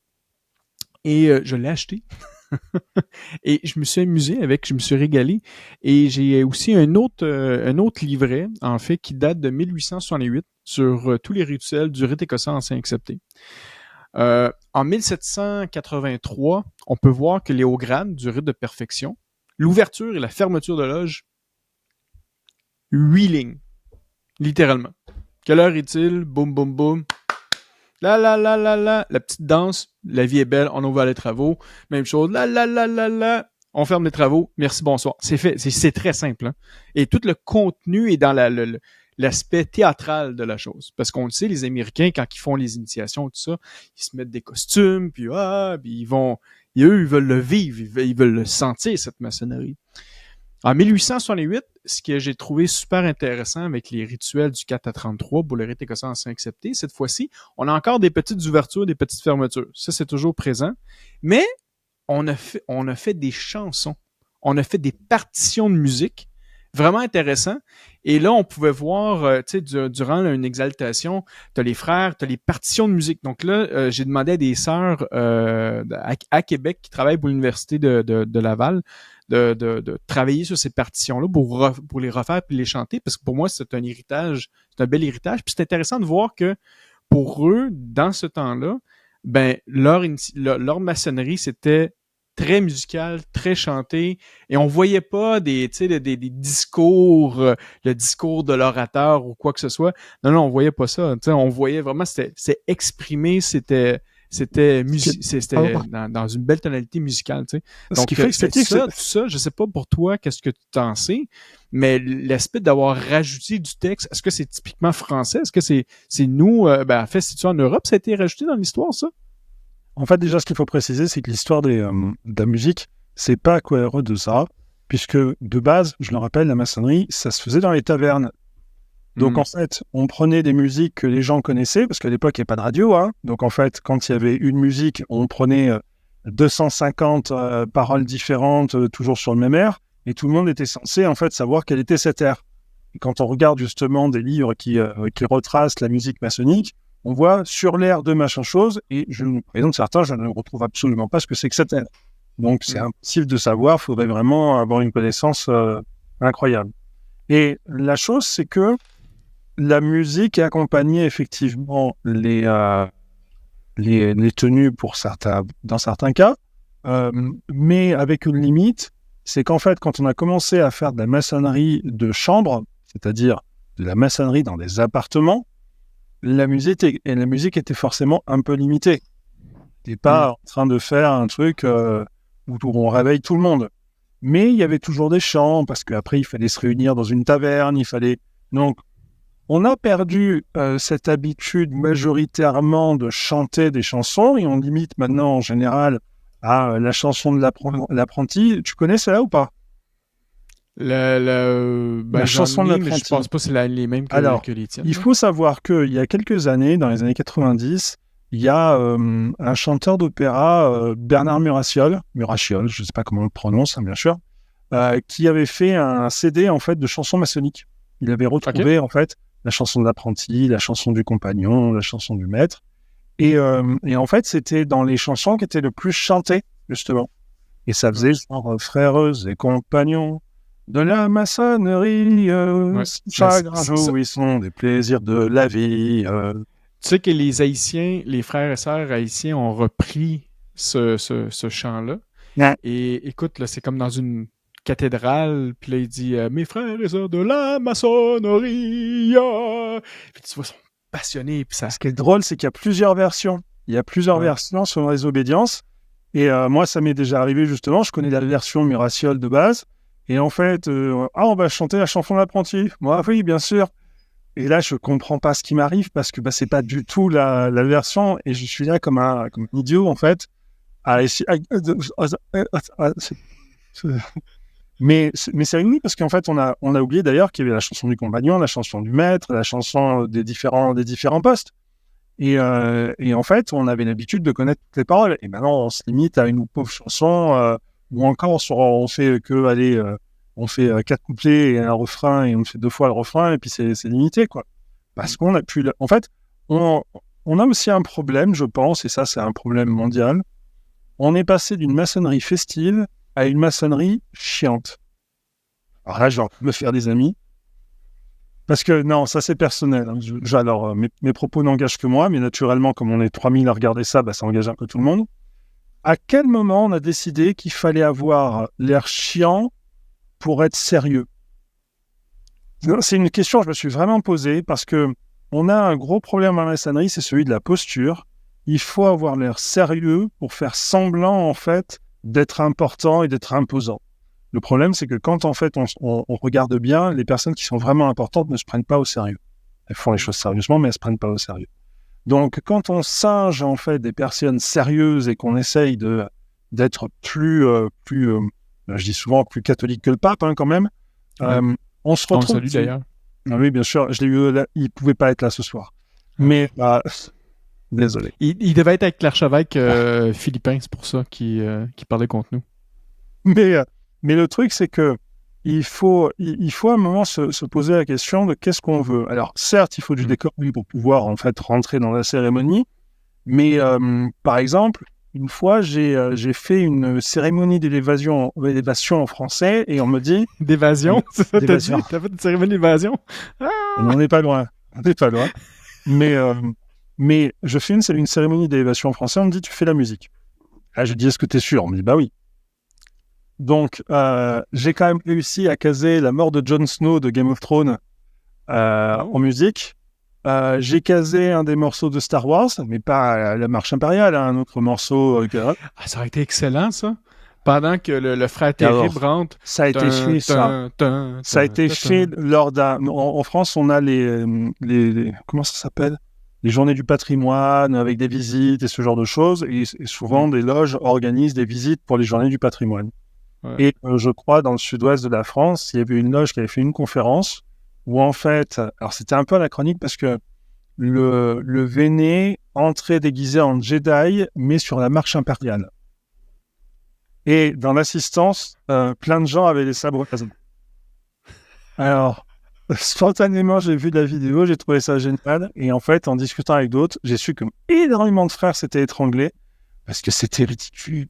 Et je l'ai acheté. Et je me suis amusé avec, je me suis régalé. Et j'ai aussi un autre livret, en fait, qui date de 1868 sur tous les rituels du rite écossais ancien accepté. En 1783, on peut voir que les hauts grades du rite de perfection, l'ouverture et la fermeture de loge, 8 lignes. Littéralement. Quelle heure est-il? Boum, boum, boum. La petite danse, la vie est belle, on ouvre les travaux. Même chose, on ferme les travaux, merci, bonsoir. C'est fait, c'est très simple, hein. Et tout le contenu est dans l'aspect théâtral de la chose. Parce qu'on le sait, les Américains, quand ils font les initiations, tout ça, ils se mettent des costumes, puis ils veulent le vivre, ils veulent le sentir, cette maçonnerie. En 1868, ce que j'ai trouvé super intéressant avec les rituels du 4 à 33 pour le rite écossais ancien accepté, cette fois-ci, on a encore des petites ouvertures, des petites fermetures. Ça, c'est toujours présent. Mais on a fait des chansons. On a fait des partitions de musique. Vraiment intéressant. Et là, on pouvait voir, tu sais, durant une exaltation, t'as les frères, t'as les partitions de musique. Donc là, j'ai demandé à des sœurs à Québec qui travaillent pour l'Université de Laval de travailler sur ces partitions-là pour les refaire puis les chanter, parce que pour moi, c'est un héritage, c'est un bel héritage. Puis c'est intéressant de voir que pour eux, dans ce temps-là, ben leur maçonnerie, c'était très musical, très chanté, et on voyait pas des discours, le discours de l'orateur ou quoi que ce soit. Non, on voyait pas ça. Tu sais, on voyait vraiment, c'était exprimé, c'était dans une belle tonalité musicale, tu sais. Donc, ce qui fait tout ça, je sais pas pour toi, qu'est-ce que tu t'en sais, mais l'aspect d'avoir rajouté du texte, est-ce que c'est typiquement français? Est-ce que c'est nous, en fait, c'est-tu en Europe, ça a été rajouté dans l'histoire, ça? En fait, déjà, ce qu'il faut préciser, c'est que l'histoire de la musique, c'est pas Quaero de ça, puisque de base, je le rappelle, la maçonnerie, ça se faisait dans les tavernes. Donc, en fait, on prenait des musiques que les gens connaissaient, parce qu'à l'époque, il n'y avait pas de radio, hein. Donc, en fait, quand il y avait une musique, on prenait 250 paroles différentes, toujours sur le même air, et tout le monde était censé, en fait, savoir quel était cet air. Et quand on regarde justement des livres qui retracent la musique maçonnique, on voit sur l'air de machin chose, et donc certains, je ne retrouve absolument pas ce que c'est que cet air. Donc, c'est impossible de savoir, il faudrait vraiment avoir une connaissance incroyable. Et la chose, c'est que la musique accompagnait effectivement les tenues dans certains cas, mais avec une limite, c'est qu'en fait, quand on a commencé à faire de la maçonnerie de chambre, c'est-à-dire de la maçonnerie dans des appartements, la musique était forcément un peu limitée. T'es pas en train de faire un truc où on réveille tout le monde. Mais il y avait toujours des chants, parce qu'après, il fallait se réunir dans une taverne, Donc, on a perdu cette habitude majoritairement de chanter des chansons, et on limite maintenant en général à la chanson de l'apprenti. Tu connais celle-là ou pas? La chanson de l'apprenti. Mais je pense pas que c'est les mêmes que les tiennes. Il faut savoir qu'il y a quelques années, dans les années 90, il y a un chanteur d'opéra, Bernard Murachiol, je ne sais pas comment on le prononce, hein, bien sûr, qui avait fait un CD en fait de chansons maçonniques. Il avait retrouvé en fait la chanson de l'apprenti, la chanson du compagnon, la chanson du maître. Et en fait, c'était dans les chansons qui étaient le plus chantées, justement. Et ça faisait genre frères et compagnons de la maçonnerie, chagrin jouissons des plaisirs de la vie. Tu sais que les Haïtiens, les frères et sœurs haïtiens ont repris ce chant-là. Ouais. Et écoute, là, c'est comme dans une cathédrale, puis là, il dit « Mes frères et sœurs de la maçonnerie ». Puis tu vois, ils sont passionnés. Puis ça... Ce qui est drôle, c'est qu'il y a plusieurs versions. Il y a plusieurs versions sur les obédiences. Et moi, ça m'est déjà arrivé, justement. Je connais la version Murachiol de base. Et en fait, on va chanter la chanson de l'apprenti. Moi, oui, bien sûr. Et là, je comprends pas ce qui m'arrive, parce que c'est pas du tout la version. Et je suis là comme un idiot, en fait. Mais c'est rigolo, parce qu'en fait, on a oublié d'ailleurs qu'il y avait la chanson du compagnon, la chanson du maître, la chanson des différents postes. Et en fait, on avait l'habitude de connaître toutes les paroles. Et maintenant, on se limite à une pauvre chanson, ou encore on fait on fait 4 couplets et un refrain, et on fait 2 fois le refrain, et puis c'est limité, quoi. Parce qu'on a pu... En fait, on a aussi un problème, je pense, et ça, c'est un problème mondial. On est passé d'une maçonnerie festive à une maçonnerie chiante. Alors là, je vais me faire des amis. Parce que, non, ça c'est personnel. Hein. Alors, mes propos n'engagent que moi, mais naturellement, comme on est 3000 à regarder ça, ça engage un peu tout le monde. À quel moment on a décidé qu'il fallait avoir l'air chiant pour être sérieux? C'est une question que je me suis vraiment posée, parce que on a un gros problème en maçonnerie, c'est celui de la posture. Il faut avoir l'air sérieux pour faire semblant, en fait, d'être important et d'être imposant. Le problème, c'est que quand, en fait, on regarde bien, les personnes qui sont vraiment importantes ne se prennent pas au sérieux. Elles font les choses sérieusement, mais elles ne se prennent pas au sérieux. Donc, quand on singe, en fait, des personnes sérieuses et qu'on essaye d'être plus je dis souvent plus catholique que le pape, hein, quand même. On se On le retrouve. salue d'ailleurs. Ah oui, bien sûr, je l'ai eu là, il pouvait pas être là ce soir. Mais, désolé. Il devait être avec l'archevêque philippin, c'est pour ça qu'il parlait contre nous. Mais le truc, c'est que il faut à un moment se poser la question de qu'est-ce qu'on veut. Alors, certes, il faut du décor pour pouvoir, en fait, rentrer dans la cérémonie. Mais, par exemple, une fois, j'ai fait une cérémonie d'élévation en français et on me dit... D'évasion? C'est ça, t'as dit? D'évasion. T'as fait une cérémonie d'évasion? On n'est pas loin. Mais je fais une cérémonie d'élévation en français, on me dit, tu fais la musique. Là, je dis, est-ce que tu es sûr? On me dit, bah oui. Donc, j'ai quand même réussi à caser la mort de Jon Snow de Game of Thrones en musique. J'ai casé un des morceaux de Star Wars, mais pas la marche impériale, hein, un autre morceau. Ça aurait été excellent, ça. Pendant que le frère terrible rentre. Ça a été fait, ça. Ça a été fait lors d'un... En France, on a les comment ça s'appelle? Les journées du patrimoine avec des visites et ce genre de choses. Et souvent, des loges organisent des visites pour les journées du patrimoine. Ouais. Et je crois, dans le sud-ouest de la France, il y avait une loge qui avait fait une conférence où, en fait, alors c'était un peu anachronique parce que le Véné entrait déguisé en Jedi, mais sur la marche impériale. Et dans l'assistance, plein de gens avaient des sabres laser. Alors, spontanément, j'ai vu la vidéo, j'ai trouvé ça génial. Et en fait, en discutant avec d'autres, j'ai su que énormément de frères s'étaient étranglés parce que c'était ridicule.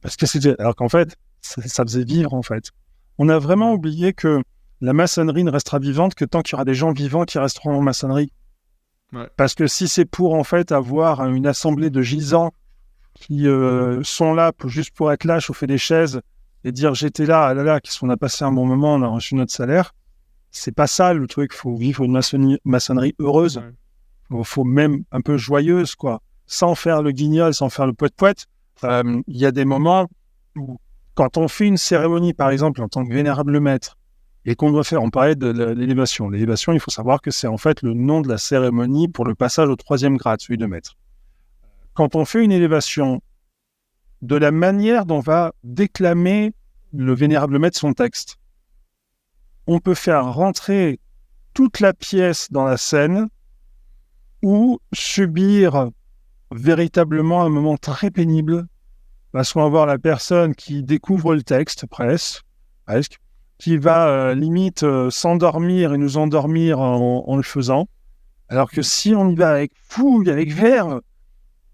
Alors qu'en fait, ça faisait vivre, en fait. On a vraiment oublié que la maçonnerie ne restera vivante que tant qu'il y aura des gens vivants qui resteront en maçonnerie. Ouais. Parce que si c'est pour, en fait, avoir une assemblée de gisants qui sont là juste pour être là, chauffer des chaises et dire j'étais là, ah là là, qu'est-ce qu'on a passé un bon moment, on a reçu notre salaire. C'est pas ça le truc, il faut vivre une maçonnerie heureuse. Il faut même un peu joyeuse, quoi. Sans faire le guignol, sans faire le poète-poète. Il y a des moments où, quand on fait une cérémonie, par exemple, en tant que vénérable maître, et qu'on doit faire, on parlait de l'élévation. L'élévation, il faut savoir que c'est en fait le nom de la cérémonie pour le passage au 3e grade, celui de maître. Quand on fait une élévation, de la manière dont va déclamer le vénérable maître son texte, on peut faire rentrer toute la pièce dans la scène ou subir véritablement un moment très pénible parce qu'on va voir la personne qui découvre le texte, presque, qui va limite s'endormir et nous endormir en le faisant, alors que si on y va avec fougue, avec verve,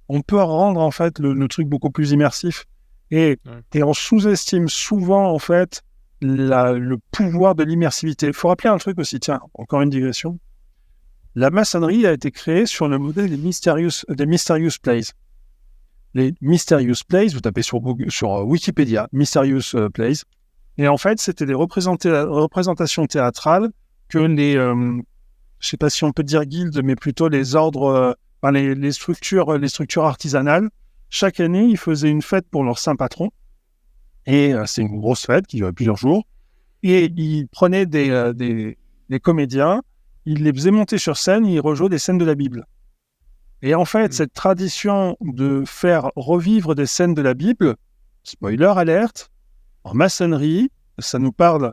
on peut rendre en fait le truc beaucoup plus immersif et on sous-estime souvent en fait le pouvoir de l'immersivité. Il faut rappeler un truc aussi, tiens, encore une digression. La maçonnerie a été créée sur le modèle des Mysterious Plays. Les Mysterious Plays, vous tapez sur Wikipédia, Mysterious Plays, et en fait, c'était des représentations théâtrales que les, je ne sais pas si on peut dire guildes, mais plutôt les ordres, les structures artisanales. Chaque année, ils faisaient une fête pour leur saint patron, et c'est une grosse fête qui dure plusieurs jours, et ils prenaient des comédiens, ils les faisaient monter sur scène, et ils rejouaient des scènes de la Bible. Et en fait, cette tradition de faire revivre des scènes de la Bible, spoiler alerte, en maçonnerie, ça nous parle.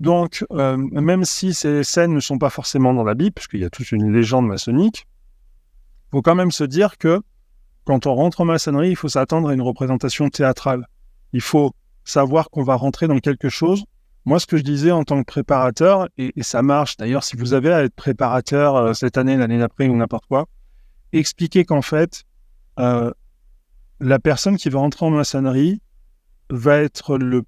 Donc, même si ces scènes ne sont pas forcément dans la Bible, parce qu'il y a toute une légende maçonnique, il faut quand même se dire que quand on rentre en maçonnerie, il faut s'attendre à une représentation théâtrale. Il faut savoir qu'on va rentrer dans quelque chose. Moi, ce que je disais en tant que préparateur, et ça marche, d'ailleurs, si vous avez à être préparateur cette année, l'année d'après ou n'importe quoi, expliquer qu'en fait, la personne qui va rentrer en maçonnerie va être le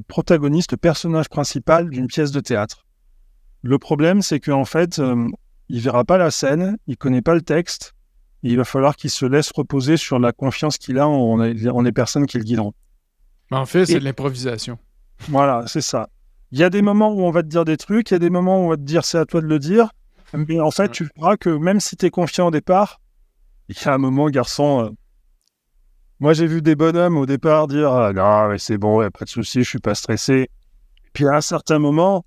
protagoniste, le personnage principal d'une pièce de théâtre. Le problème, c'est qu'en fait, il verra pas la scène, il connaît pas le texte, et il va falloir qu'il se laisse reposer sur la confiance qu'il a en les personnes qui le guideront. En fait, c'est de l'improvisation. Voilà, c'est ça. Il y a des moments où on va te dire des trucs, il y a des moments où on va te dire c'est à toi de le dire, mais en fait, tu verras que même si tu es confiant au départ, il y a un moment, garçon... Moi, j'ai vu des bonhommes au départ dire « Ah non, mais c'est bon, il n'y a pas de souci, je suis pas stressé. » Puis à un certain moment,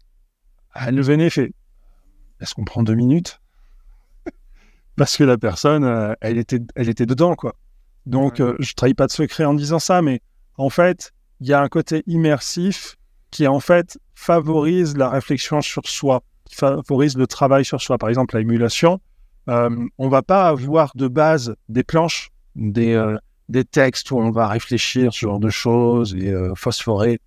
le Véné fait « Est-ce qu'on prend 2 minutes ?» Parce que la personne, elle était dedans, quoi. Donc, je ne trahis pas de secret en disant ça, mais en fait, il y a un côté immersif qui, en fait, favorise la réflexion sur soi, qui favorise le travail sur soi. Par exemple, l'émulation, on va pas avoir de base des planches, des textes où on va réfléchir sur ce genre de choses et phosphorer.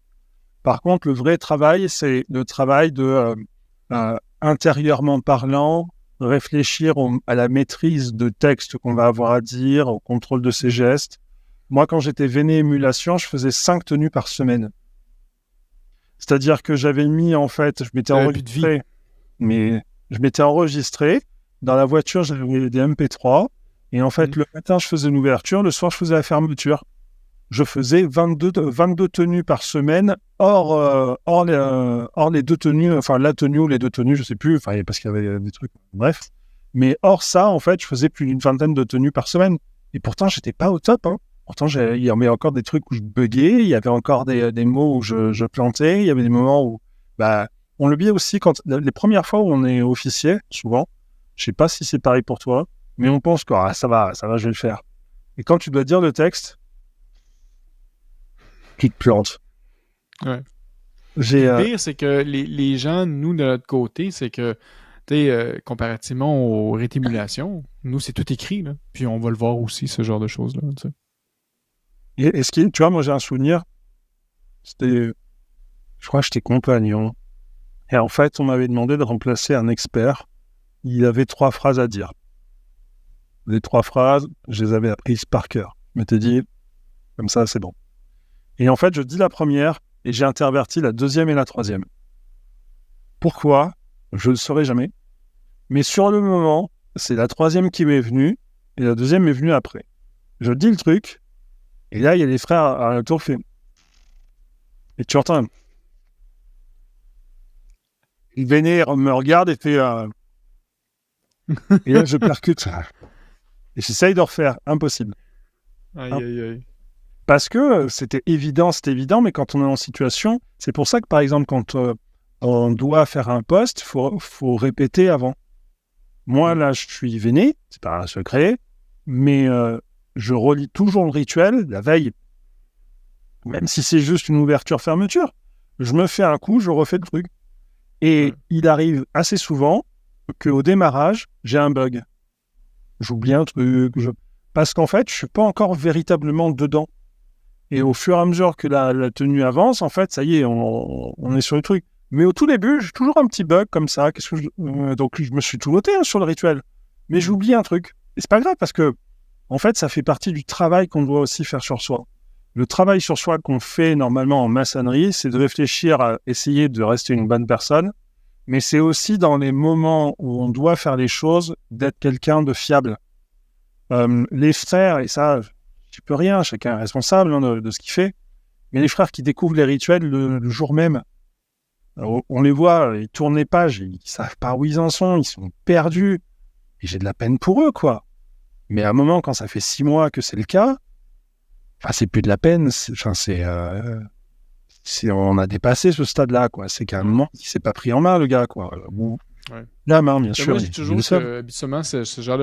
Par contre, le vrai travail, c'est le travail de intérieurement parlant, réfléchir à la maîtrise de texte qu'on va avoir à dire, au contrôle de ses gestes. Moi, quand j'étais Véné Émulation, je faisais 5 tenues par semaine. C'est-à-dire que j'avais mis, en fait, je m'étais enregistré. Dans la voiture, j'avais des MP3. Et en fait, le matin, je faisais l'ouverture. Le soir, je faisais la fermeture. Je faisais 22 tenues par semaine, hors les 2 tenues, enfin la tenue ou les 2 tenues, je sais plus, enfin parce qu'il y avait des trucs, bref. Mais hors ça, en fait, je faisais plus d'une 20aine de tenues par semaine. Et pourtant, j'étais pas au top, hein. Pourtant, il y avait encore des trucs où je buguais, il y avait encore des mots où je plantais, il y avait des moments où, on l'oublie aussi quand les premières fois où on est officier, souvent, je sais pas si c'est pareil pour toi, mais on pense que ça va, je vais le faire. Et quand tu dois dire le texte, tu te plantes. Ouais. Le pire, c'est que les gens, nous, de notre côté, c'est que, comparativement aux rétimulations, nous, c'est tout écrit, là. Puis on va le voir aussi, ce genre de choses-là, tu sais. Et tu vois, moi, j'ai un souvenir, je crois que j'étais compagnon. Et en fait, on m'avait demandé de remplacer un expert. Il avait 3 phrases à dire. Les 3 phrases, je les avais apprises par cœur. Je m'étais dit, comme ça, c'est bon. Et en fait, je dis la première et j'ai interverti la 2e et la 3e. Pourquoi ? Je ne le saurais jamais. Mais sur le moment, c'est la 3e qui m'est venue et la 2e m'est venue après. Je dis le truc et là, il y a les frères à la tour fait. Et tu entends. Il vénère, me regarde et fait. Et là, je percute. Et j'essaye de refaire. Impossible. Aïe, aïe, aïe. Parce que c'était évident, mais quand on est en situation, c'est pour ça que, par exemple, quand on doit faire un post, faut répéter avant. Moi, là, je suis véné, c'est pas un secret, mais je relis toujours le rituel la veille. Même si c'est juste une ouverture-fermeture. Je me fais un coup, je refais le truc. Et il arrive assez souvent qu'au démarrage, j'ai un bug. J'oublie un truc. Parce qu'en fait, je suis pas encore véritablement dedans. Et au fur et à mesure que la tenue avance, en fait, ça y est, on est sur le truc. Mais au tout début, j'ai toujours un petit bug comme ça. Donc, je me suis tout noté sur le rituel. Mais j'oublie un truc. Et c'est pas grave parce que, en fait, ça fait partie du travail qu'on doit aussi faire sur soi. Le travail sur soi qu'on fait normalement en maçonnerie, c'est de réfléchir à essayer de rester une bonne personne. Mais c'est aussi dans les moments où on doit faire les choses, d'être quelqu'un de fiable. Les frères, et ça, tu peux rien, chacun est responsable de ce qu'il fait. Mais les frères qui découvrent les rituels le jour même, on les voit, ils tournent les pages, ils savent pas où ils en sont perdus. Et j'ai de la peine pour eux, quoi. Mais à un moment, quand ça fait 6 mois que c'est le cas, c'est plus de la peine, on a dépassé ce stade-là, quoi. C'est qu'à un moment, il s'est pas pris en main, le gars, quoi. Bon, la main, bien sûr. Moi, je dis toujours que, habituellement, ce genre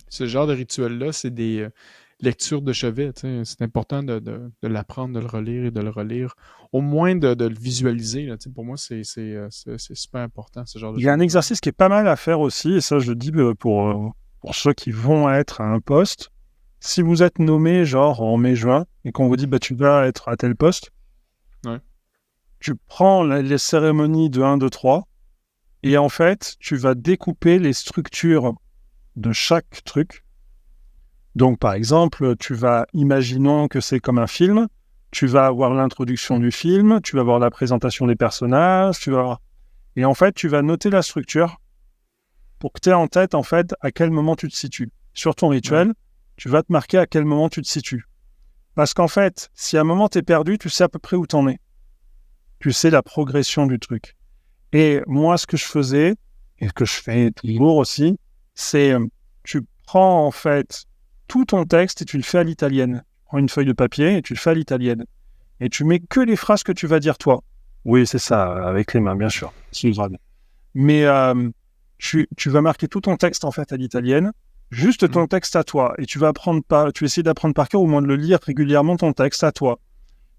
ce genre de rituel-là, c'est des lectures de chevet. T'sais. C'est important de l'apprendre, de le relire et de le relire. Au moins de le visualiser. Là, pour moi, c'est super important, ce genre de choses. Il y a un exercice qui est pas mal à faire aussi, et ça, je le dis pour ceux qui vont être à un poste. Si vous êtes nommé, genre, en mai-juin, et qu'on vous dit, tu vas être à tel poste, tu prends les cérémonies de 1, 2, 3, et en fait, tu vas découper les structures de chaque truc. Donc, par exemple, imaginons que c'est comme un film, tu vas avoir l'introduction du film, tu vas avoir la présentation des personnages, et en fait, tu vas noter la structure pour que tu aies en tête, en fait, à quel moment tu te situes. Sur ton rituel, tu vas te marquer à quel moment tu te situes. Parce qu'en fait, si à un moment tu es perdu, tu sais à peu près où tu en es. Tu sais la progression du truc. Et moi, ce que je faisais, et que je fais toujours aussi, c'est tu prends en fait tout ton texte et tu le fais à l'italienne. Tu prends une feuille de papier et tu le fais à l'italienne. Et tu mets que les phrases que tu vas dire toi. Oui, c'est ça, avec les mains, bien sûr. C'est grave. Mais tu vas marquer tout ton texte en fait à l'italienne, juste ton texte à toi. Et tu vas essayer d'apprendre par cœur, au moins de le lire régulièrement ton texte à toi.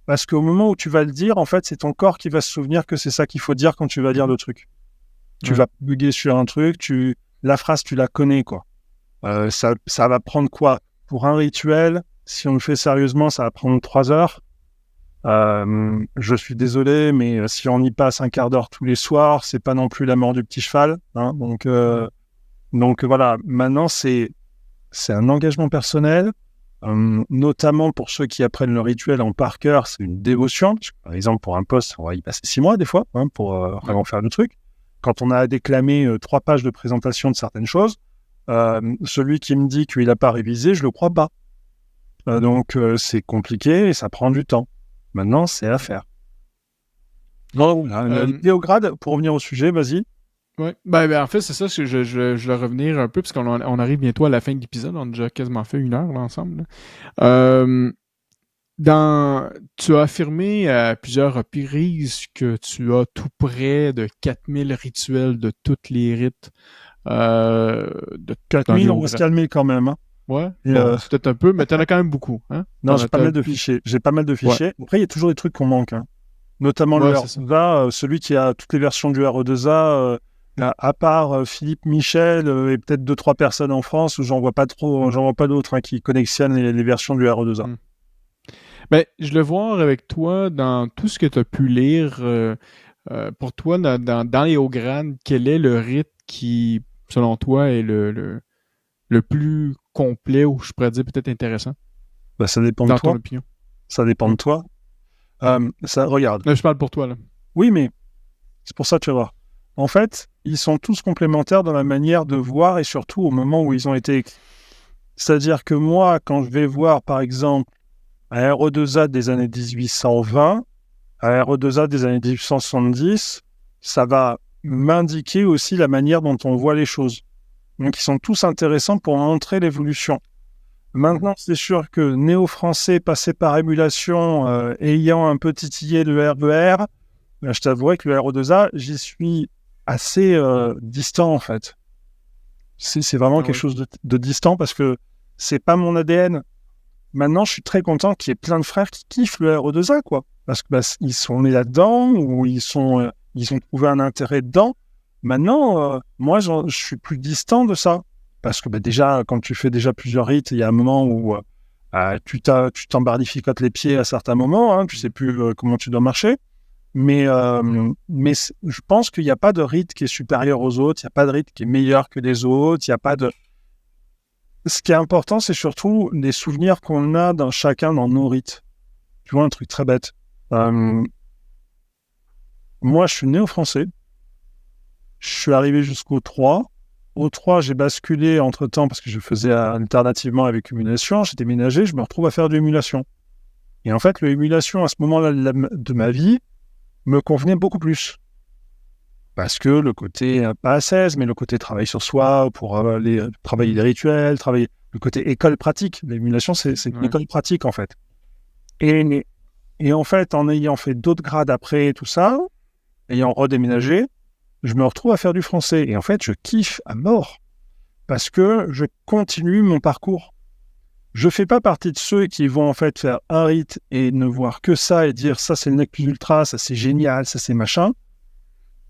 Parce qu'au moment où tu vas le dire, en fait, c'est ton corps qui va se souvenir que c'est ça qu'il faut dire quand tu vas dire le truc. Tu vas bugger sur un truc, la phrase, tu la connais, quoi. Ça va prendre quoi? Pour un rituel, si on le fait sérieusement, ça va prendre 3 heures. Je suis désolé, mais si on y passe un quart d'heure tous les soirs, c'est pas non plus la mort du petit cheval. Hein, donc voilà, maintenant, c'est un engagement personnel. Notamment pour ceux qui apprennent le rituel en par cœur, c'est une dévotion. Par exemple, pour un poste, on va y passer 6 mois des fois pour vraiment faire le truc. Quand on a à déclamer 3 pages de présentation de certaines choses, celui qui me dit qu'il n'a pas révisé, je le crois pas. Donc c'est compliqué et ça prend du temps. Maintenant, c'est à faire. L'idéograde, pour revenir au sujet, vas-y. Oui, en fait, c'est ça, je vais revenir un peu, parce qu'on arrive bientôt à la fin de l'épisode, on a déjà quasiment fait 1 heure là, ensemble. Tu as affirmé à plusieurs reprises que tu as tout près de 4000 rituels de tous les rites. 4000, on va se calmer quand même. Hein. Ouais, c'est peut-être un peu, mais t'en as quand même beaucoup. Hein? Non, j'ai pas mal de fichiers. Ouais. Après, il y a toujours des trucs qu'on manque. Hein. Notamment le RE2A, celui qui a toutes les versions du RE2A, à part Philippe Michel et peut-être 2-3 personnes en France, où j'en vois pas d'autres qui connextionnent les versions du RE2A. Ben, je le vois avec toi dans tout ce que tu as pu lire. Pour toi, dans les hauts grades, quel est le rite qui, selon toi, est le plus complet, ou je pourrais dire peut-être intéressant? Ben, ça dépend de toi. Dans ton opinion. Ça dépend de toi. Regarde. Là, je parle pour toi, là. Oui, mais c'est pour ça que tu vas voir. En fait, ils sont tous complémentaires dans la manière de voir et surtout au moment où ils ont été écrits. C'est-à-dire que moi, quand je vais voir, par exemple, un RE2A des années 1820, un RE2A des années 1870, ça va m'indiquer aussi la manière dont on voit les choses. Donc, ils sont tous intéressants pour montrer l'évolution. Maintenant, c'est sûr que néo-français passé par émulation, ayant un peu titillé le RER, je t'avouerai que le RE2A, j'y suis assez distant, en fait. C'est vraiment quelque chose de distant parce que c'est pas mon ADN. Maintenant, je suis très content qu'il y ait plein de frères qui kiffent le RE2A, quoi. Parce que ils sont nés là-dedans ou ils ont trouvé un intérêt dedans. Maintenant, moi, je suis plus distant de ça. Parce que déjà, quand tu fais déjà plusieurs rites, il y a un moment où tu t'embardificotes les pieds à certains moments, hein, tu sais plus comment tu dois marcher. Mais je pense qu'il n'y a pas de rite qui est supérieur aux autres, il n'y a pas de rite qui est meilleur que les autres, il n'y a pas de... Ce qui est important, c'est surtout les souvenirs qu'on a chacun dans nos rites. Tu vois, un truc très bête. Moi, je suis né au français. Je suis arrivé jusqu'au 3. Au 3, j'ai basculé entre-temps parce que je faisais alternativement avec émulation. J'ai déménagé, je me retrouve à faire de l'émulation. Et en fait, l'émulation, à ce moment-là de ma vie, me convenait beaucoup plus. Parce que le côté, pas ascèse, mais le côté travail sur soi, pour travailler les rituels, le côté école pratique. L'émulation, c'est une école pratique, en fait. Et en fait, en ayant fait d'autres grades après, tout ça, ayant redéménagé, je me retrouve à faire du français. Et en fait, je kiffe à mort. Parce que je continue mon parcours. Je fais pas partie de ceux qui vont en fait faire un rite et ne voir que ça et dire ça c'est le nec plus ultra, ça c'est génial, ça c'est machin.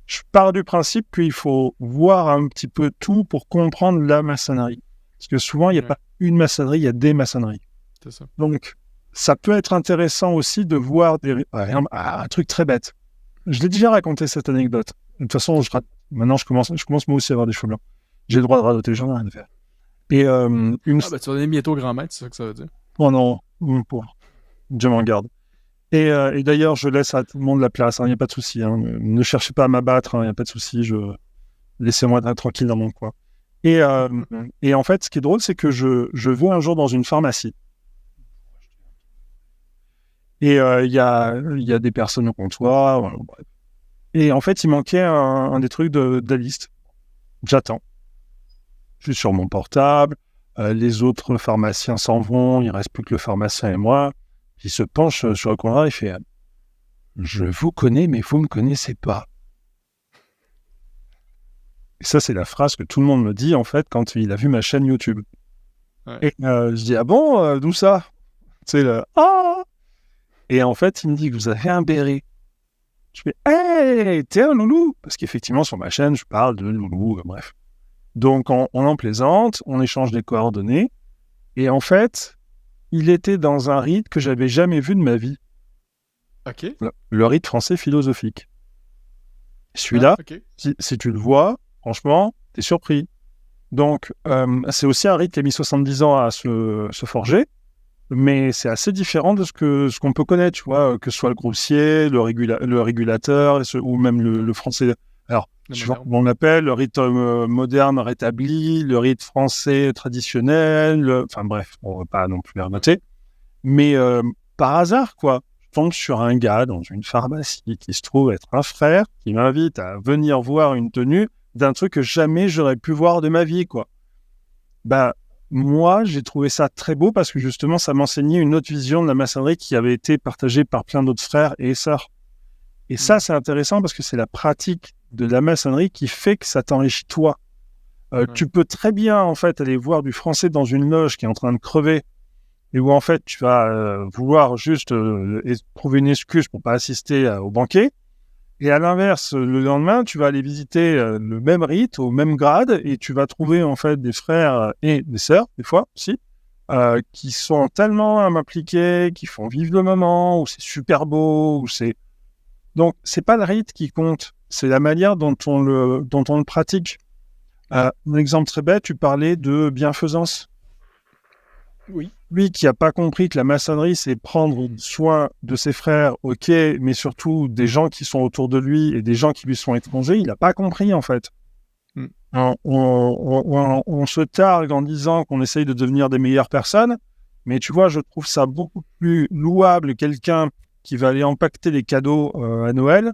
Je pars du principe qu'il faut voir un petit peu tout pour comprendre la maçonnerie. Parce que souvent, il n'y a pas une maçonnerie, il y a des maçonneries. C'est ça. Donc, ça peut être intéressant aussi de voir un truc très bête. Je l'ai déjà raconté cette anecdote. De toute façon, maintenant, je commence moi aussi à avoir des cheveux blancs. J'ai le droit de radoter, j'en ai rien à faire. Et tu vas donner bientôt grand maître, c'est ça que ça veut dire? Oh non, Dieu m'en garde. Et d'ailleurs, je laisse à tout le monde la place, il n'y a pas de souci. Hein. Ne cherchez pas à m'abattre, il n'y a pas de souci. Laissez-moi tranquille dans mon coin. Et en fait, ce qui est drôle, c'est que je vais un jour dans une pharmacie. Et il y a des personnes au comptoir. Voilà, bref. Et en fait, il manquait un des trucs de la liste. J'attends. Je suis sur mon portable. Les autres pharmaciens s'en vont. Il ne reste plus que le pharmacien et moi. Il se penche sur le comptoir et fait « Je vous connais, mais vous ne me connaissez pas. » Et ça, c'est la phrase que tout le monde me dit, en fait, quand il a vu ma chaîne YouTube. Ouais. Et je dis « Ah bon, d'où ça ?» Tu sais, « Ah !» Et en fait, il me dit que vous avez un béret. Je fais, hey, t'es un loulou. Parce qu'effectivement, sur ma chaîne, je parle de loulou, bref. Donc, on en plaisante, on échange des coordonnées. Et en fait, il était dans un rite que j'avais jamais vu de ma vie. OK. Le rite français philosophique. Celui-là, OK. si tu le vois, franchement, t'es surpris. Donc, c'est aussi un rite qui a mis 70 ans à se forger, mais c'est assez différent de ce qu'on peut connaître, tu vois, que ce soit le grossier, le régulateur, ou même le français. Alors, je vois comment on l'appelle, le rite moderne rétabli, le rite français traditionnel, enfin bref, on ne va pas non plus les remater. Mais par hasard, quoi, je tombe sur un gars dans une pharmacie qui se trouve être un frère, qui m'invite à venir voir une tenue d'un truc que jamais j'aurais pu voir de ma vie, quoi. Ben, moi, j'ai trouvé ça très beau parce que justement, ça m'enseignait une autre vision de la maçonnerie qui avait été partagée par plein d'autres frères et sœurs. Et ça, c'est intéressant parce que c'est la pratique de la maçonnerie qui fait que ça t'enrichit toi. Tu peux très bien, en fait, aller voir du français dans une loge qui est en train de crever et où, en fait, tu vas vouloir juste trouver une excuse pour pas assister au banquet. Et à l'inverse, le lendemain, tu vas aller visiter le même rite, au même grade, et tu vas trouver, en fait, des frères et des sœurs, des fois, aussi, qui sont tellement impliqués, qui font vivre le moment, où c'est super beau, où c'est... Donc, c'est pas le rite qui compte, c'est la manière dont on le pratique. Un exemple très bête, tu parlais de bienfaisance. Oui. Lui qui n'a pas compris que la maçonnerie, c'est prendre soin de ses frères, ok, mais surtout des gens qui sont autour de lui et des gens qui lui sont étrangers, il n'a pas compris, en fait. On se targue en disant qu'on essaye de devenir des meilleures personnes, mais tu vois, je trouve ça beaucoup plus louable quelqu'un qui va aller empaqueter des cadeaux à Noël,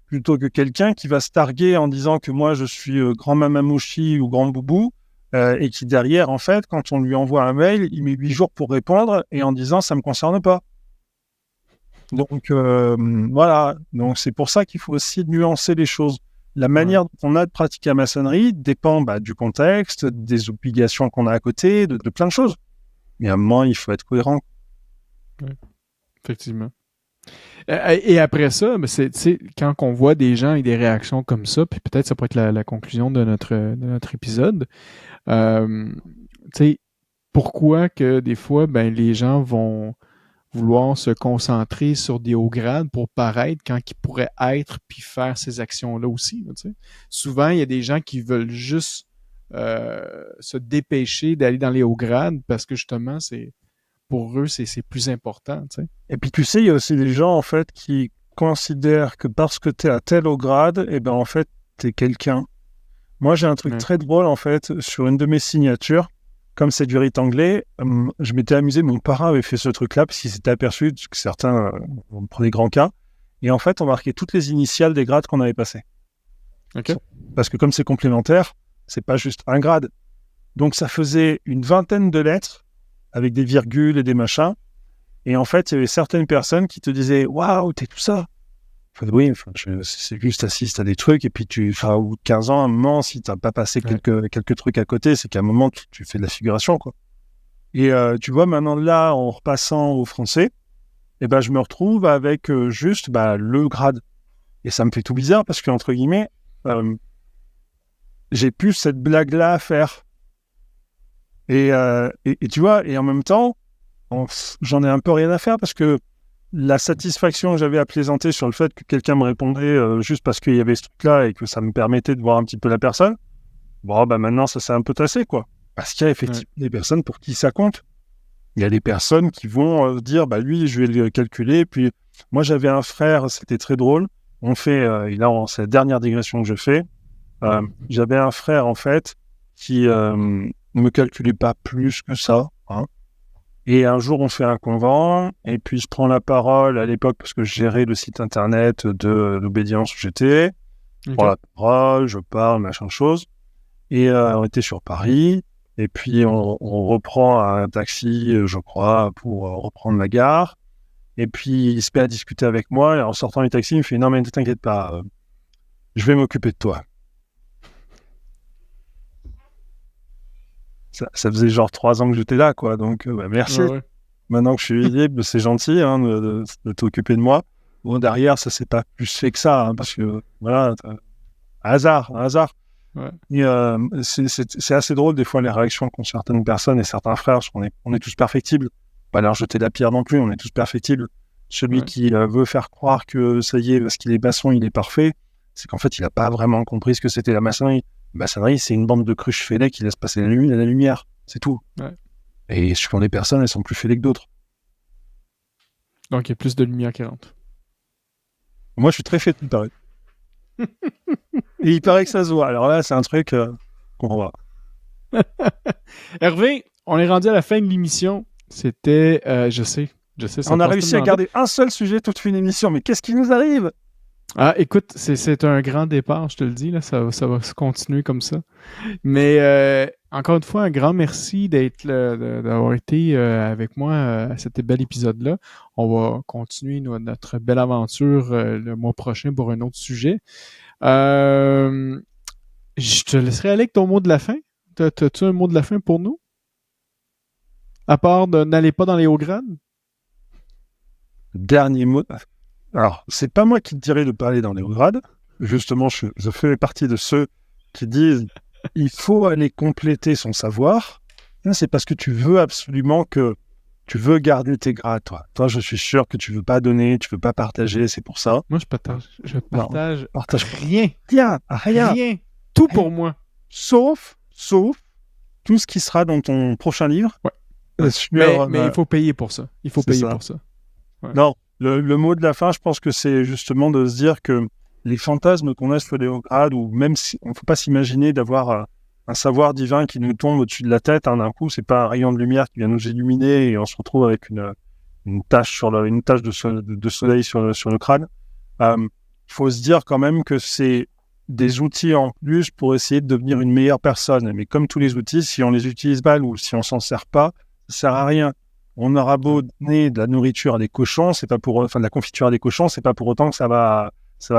plutôt que quelqu'un qui va se targuer en disant que moi, je suis grand mamamouchi ou grand boubou, et qui derrière, en fait, quand on lui envoie un mail, il met 8 jours pour répondre et en disant « ça ne me concerne pas ». Donc, voilà. Donc, c'est pour ça qu'il faut aussi nuancer les choses. La manière dont on a de pratiquer la maçonnerie dépend du contexte, des obligations qu'on a à côté, de plein de choses. Mais à un moment, il faut être cohérent. Oui, effectivement. Et après ça, c'est, quand on voit des gens avec des réactions comme ça, puis peut-être ça pourrait être la conclusion de notre épisode, pourquoi que des fois, les gens vont vouloir se concentrer sur des hauts grades pour paraître quand ils pourraient être puis faire ces actions-là aussi. Là, souvent, il y a des gens qui veulent juste se dépêcher d'aller dans les hauts grades parce que justement, pour eux, c'est plus important. T'sais. Et puis tu sais, il y a aussi des gens en fait qui considèrent que parce que tu es à tel haut grade, et ben en fait, tu es quelqu'un. Moi, j'ai un truc très drôle en fait sur une de mes signatures. Comme c'est du rite anglais, je m'étais amusé, mon parrain avait fait ce truc-là parce qu'il s'était aperçu que certains prenaient grand cas. Et en fait, on marquait toutes les initiales des grades qu'on avait passés. Okay. Parce que comme c'est complémentaire, c'est pas juste un grade. Donc ça faisait une vingtaine de lettres avec des virgules et des machins. Et en fait, il y avait certaines personnes qui te disaient « Waouh, t'es tout ça !» Enfin, oui, c'est juste assiste à des trucs. Et puis, au bout de 15 ans, à un moment, si t'as pas passé quelques trucs à côté, c'est qu'à un moment, tu fais de la figuration, quoi. Et tu vois, maintenant, là, en repassant au français, je me retrouve avec juste le grade. Et ça me fait tout bizarre parce que, entre guillemets, j'ai plus cette blague-là à faire. Et tu vois, et en même temps, j'en ai un peu rien à faire parce que la satisfaction que j'avais à plaisanter sur le fait que quelqu'un me répondait juste parce qu'il y avait ce truc-là et que ça me permettait de voir un petit peu la personne, maintenant, ça s'est un peu tassé, quoi. Parce qu'il y a effectivement des personnes pour qui ça compte. Il y a des personnes qui vont dire, lui, je vais le calculer. Puis, moi, j'avais un frère, c'était très drôle. C'est la dernière digression que je fais. J'avais un frère, en fait, qui ne me calculait pas plus que ça, hein. Et un jour, on fait un convent, et puis je prends la parole à l'époque parce que je gérais le site internet de l'obédience où j'étais. Je prends la parole, je parle, machin de choses. Et on était sur Paris, et puis on reprend un taxi, je crois, pour reprendre la gare. Et puis il se met à discuter avec moi, et en sortant du taxi, il me fait « Non, mais ne t'inquiète pas, je vais m'occuper de toi. » Ça faisait genre 3 ans que j'étais là, quoi, donc merci. Ouais. maintenant que je suis visible, c'est gentil hein, de t'occuper de moi. Bon, derrière, ça s'est pas plus fait que ça, hein, parce que, voilà, un hasard. Ouais. Et c'est assez drôle, des fois, les réactions qu'ont certaines personnes et certains frères, parce on est tous perfectibles. Pas leur jeter la pierre non plus, on est tous perfectibles. Celui qui veut faire croire que, ça y est, parce qu'il est maçon, il est parfait, c'est qu'en fait, il a pas vraiment compris ce que c'était la maçonnerie. La maçonnerie, c'est une bande de cruches fêlées qui laisse passer la lumière. C'est tout. Ouais. Et suivant des personnes, elles sont plus fêlées que d'autres. Donc, il y a plus de lumière qui rentre. Moi, je suis très fait, il paraît. Et il paraît que ça se voit. Alors là, c'est un truc qu'on voit. Hervé, on est rendu à la fin de l'émission. C'était, je sais. Ça On a passe réussi à tellement garder un seul sujet toute une émission, mais qu'est-ce qui nous arrive? Ah, écoute, c'est un grand départ, je te le dis, là, ça va se continuer comme ça. Mais encore une fois, un grand merci d'avoir été avec moi à cet bel épisode-là. On va continuer notre belle aventure le mois prochain pour un autre sujet. Je te laisserai aller avec ton mot de la fin. T'as-tu un mot de la fin pour nous? À part de n'allez pas dans les hauts grades? Dernier mot. Alors, c'est pas moi qui te dirais de pas aller dans les hauts grades. Justement, je fais partie de ceux qui disent il faut aller compléter son savoir. Là, c'est parce que tu veux absolument tu veux garder tes grades, toi. Toi, je suis sûr que tu veux pas donner, tu veux pas partager, c'est pour ça. Moi, je partage Partage rien. Rien. Rien. Tout pour moi. Sauf tout ce qui sera dans ton prochain livre. Ouais. Sur, mais il faut payer pour ça. Pour ça. Ouais. Non, le mot de la fin, je pense que c'est justement de se dire que les fantasmes qu'on a sur les hauts grades, ou même si on ne faut pas s'imaginer d'avoir un savoir divin qui nous tombe au-dessus de la tête, hein, d'un coup, c'est pas un rayon de lumière qui vient nous illuminer et on se retrouve avec une tache de soleil sur le crâne. Il faut se dire quand même que c'est des outils en plus pour essayer de devenir une meilleure personne. Mais comme tous les outils, si on les utilise mal ou si on s'en sert pas, ça sert à rien. On aura beau donner de la nourriture à des cochons, de la confiture à des cochons, c'est pas pour autant que ça va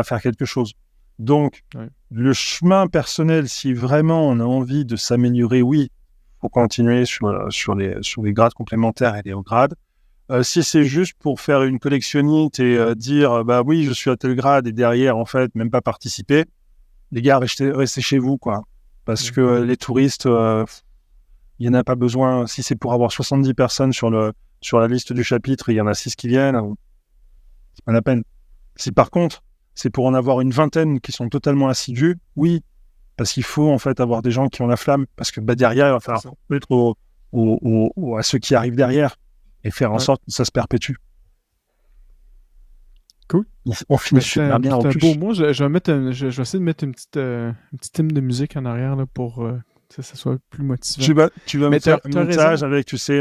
faire quelque chose. Donc, le chemin personnel, si vraiment on a envie de s'améliorer, oui, faut continuer sur les grades complémentaires et les hauts grades. Si c'est juste pour faire une collectionnite et dire bah oui, je suis à tel grade et derrière en fait même pas participer, les gars, restez chez vous quoi, parce que les touristes, il y en a pas besoin. Si c'est pour avoir 70 personnes sur la liste du chapitre, et il y en a 6 qui viennent, c'est pas la peine. Si par contre c'est pour en avoir une vingtaine qui sont totalement assidus, oui, parce qu'il faut en fait avoir des gens qui ont la flamme, parce que derrière il va falloir mettre à ceux qui arrivent derrière et faire en sorte que ça se perpétue. Cool. On finit super bien en plus. Beau mot. Je vais essayer de mettre une petite hymne de musique en arrière là, pour que ça soit plus motivant. Tu vas me faire un montage avec, tu sais...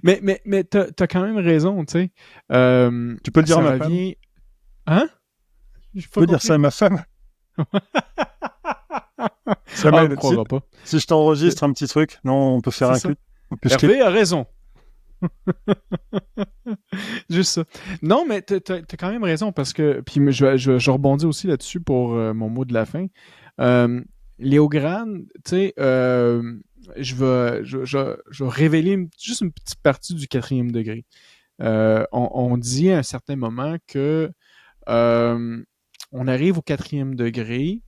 Mais t'as quand même raison, tu sais. Tu peux le dire à ma femme. Hein? Tu peux dire ça à ma femme. Ça ne croira pas. Si je t'enregistre un petit truc, non, on peut faire un clip. Hervé a raison. Juste ça. Non, mais t'as quand même raison parce que... Puis je rebondis aussi là-dessus pour mon mot de la fin. Les hauts grades, tu sais... je vais révéler juste une petite partie du 4e degré. On dit à un certain moment que on arrive au 4e degré,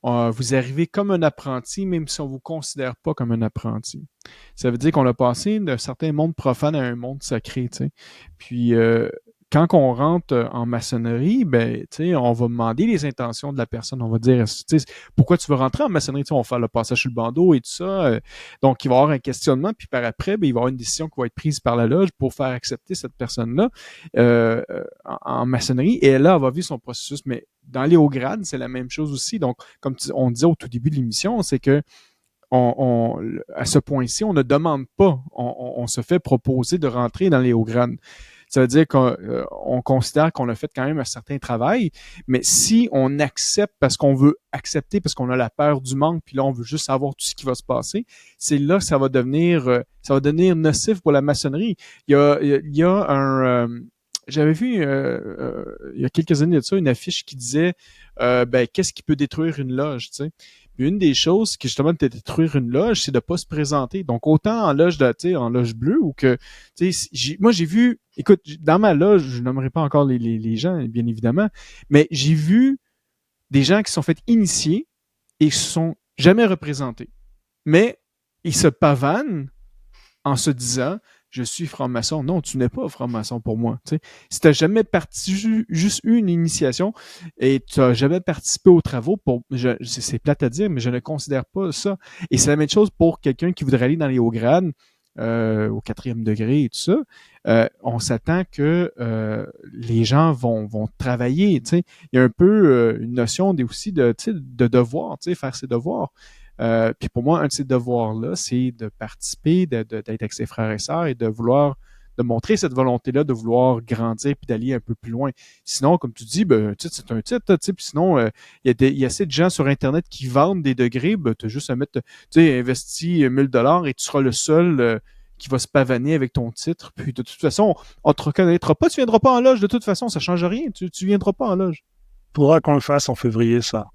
vous arrivez comme un apprenti, même si on ne vous considère pas comme un apprenti. Ça veut dire qu'on a passé d'un certain monde profane à un monde sacré, tu sais. Puis quand on rentre en maçonnerie, ben, on va demander les intentions de la personne. On va dire, pourquoi tu veux rentrer en maçonnerie? On va faire le passage sur le bandeau et tout ça. Donc, il va y avoir un questionnement, puis par après, ben, il va y avoir une décision qui va être prise par la loge pour faire accepter cette personne-là en maçonnerie. Et là, elle va vivre son processus. Mais dans les hauts grades, c'est la même chose aussi. Donc, comme on disait au tout début de l'émission, c'est que à ce point-ci, on ne demande pas. On se fait proposer de rentrer dans les hauts grades. Ça veut dire qu'on considère qu'on a fait quand même un certain travail, mais si on accepte parce qu'on veut accepter, parce qu'on a la peur du manque, puis là, on veut juste savoir tout ce qui va se passer, c'est là que ça va devenir nocif pour la maçonnerie. Il y a un... j'avais vu il y a quelques années de ça une affiche qui disait qu'est-ce qui peut détruire une loge, tu sais. Une des choses qui justement de détruire une loge, c'est de pas se présenter. Donc autant en loge en loge bleue ou que moi j'ai vu, écoute, dans ma loge, je nommerai pas encore les gens bien évidemment, mais j'ai vu des gens qui se sont fait initier et se sont jamais représentés. Mais ils se pavanent en se disant je suis franc-maçon. Non, tu n'es pas franc-maçon pour moi. T'sais. Si tu n'as jamais juste eu une initiation et tu n'as jamais participé aux travaux, c'est plate à dire, mais je ne considère pas ça. Et c'est la même chose pour quelqu'un qui voudrait aller dans les hauts grades, au 4e degré et tout ça. On s'attend que les gens vont travailler. T'sais. Il y a un peu une notion aussi de devoir, faire ses devoirs. Puis pour moi, un de ces devoirs-là, c'est de participer, d'être avec ses frères et sœurs et de montrer cette volonté-là de vouloir grandir puis d'aller un peu plus loin. Sinon, comme tu dis, ben, c'est un titre, puis sinon, il y a assez de gens sur Internet qui vendent des degrés, ben, tu as juste à mettre, investis 1000$ et tu seras le seul qui va se pavaner avec ton titre. Puis de toute façon, on te reconnaîtra pas, tu viendras pas en loge. De toute façon, ça change rien, tu viendras pas en loge. Faudra qu'on le fasse en février, ça.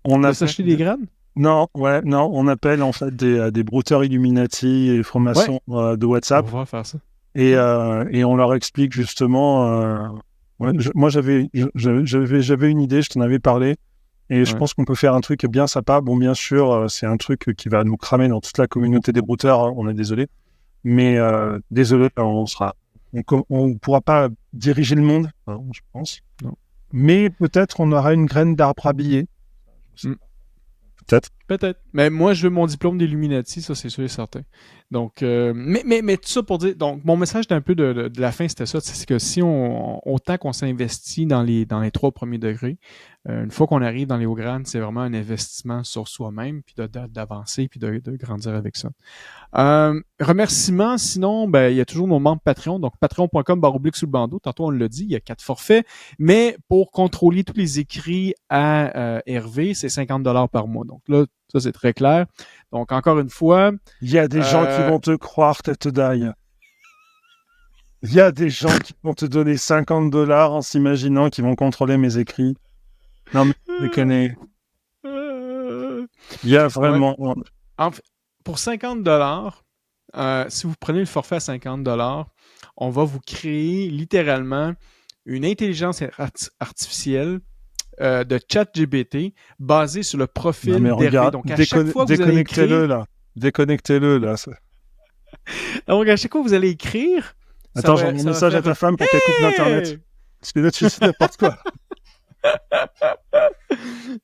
On a s'acheter des grades? Non, on appelle en fait des brouteurs Illuminati et francs-maçons de WhatsApp. On va faire ça. Et on leur explique justement. Moi, j'avais une idée, je t'en avais parlé, et je pense qu'on peut faire un truc bien sympa. Bon, bien sûr, c'est un truc qui va nous cramer dans toute la communauté des brouteurs. Hein, on est désolé, mais désolé, on pourra pas diriger le monde, je pense. Non. Mais peut-être on aura une graine d'arbre habillé. Peut-être. Mais moi, je veux mon diplôme d'Illuminati, ça, c'est sûr et certain. Donc, mais tout ça pour dire, donc, mon message d'un peu de la fin, c'était ça, c'est que si autant qu'on s'investit dans les 3 premiers degrés, une fois qu'on arrive dans les hauts grades, c'est vraiment un investissement sur soi-même, puis d'avancer, puis de grandir avec ça. Remerciements, sinon, ben, il y a toujours nos membres Patreon, donc patreon.com/sous-le-bandeau. Tantôt, on l'a dit, il y a 4 forfaits, mais pour contrôler tous les écrits à Hervé, c'est 50$ par mois. Donc là, ça, c'est très clair. Donc, encore une fois... Il y a des gens qui vont te croire, tête d'ail. Il y a des gens qui vont te donner 50$ en s'imaginant qu'ils vont contrôler mes écrits. Non, mais déconner. Il y a vraiment... Ouais. En fait, pour 50$, si vous prenez le forfait à 50$, on va vous créer littéralement une intelligence artificielle de ChatGPT basée sur le profil d'Hervé. Donc, à chaque fois que vous allez écrire... Déconnectez-le, là. Donc, à chaque fois que vous allez écrire... Attends, j'ai un message à ta femme pour qu'elle coupe l'Internet. Parce que là, tu sais n'importe quoi.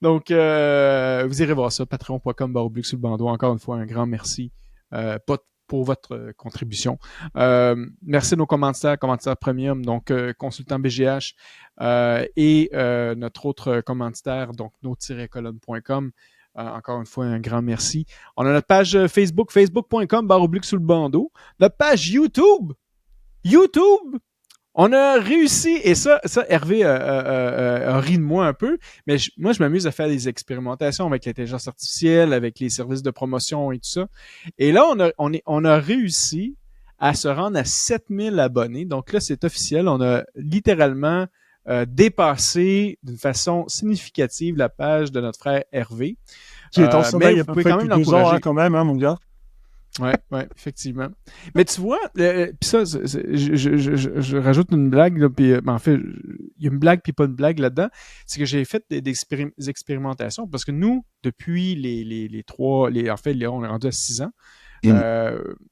Donc, vous irez voir ça, patreon.com/sous-le-bandeau. Encore une fois, un grand merci pour votre contribution. Merci à nos commentaires premium, donc consultant BGH et notre autre commanditaire, donc nos-colonnes.com. Encore une fois, un grand merci. On a notre page Facebook, facebook.com/sous-le-bandeau. Notre page YouTube, on a réussi, et ça Hervé a ri de moi un peu, mais moi, je m'amuse à faire des expérimentations avec l'intelligence artificielle, avec les services de promotion et tout ça. Et là, on a réussi à se rendre à 7000 abonnés. Donc là, c'est officiel. On a littéralement dépassé d'une façon significative la page de notre frère Hervé. Qui est en sommeil à peu près depuis 2 ans, quand même, hein, mon gars. Ouais, effectivement. Mais tu vois, puis ça, je rajoute une blague, là, puis en fait, il y a une blague puis pas une blague là-dedans. C'est que j'ai fait des expérimentations parce que nous, depuis les 3, en fait, on est rendu à 6 ans.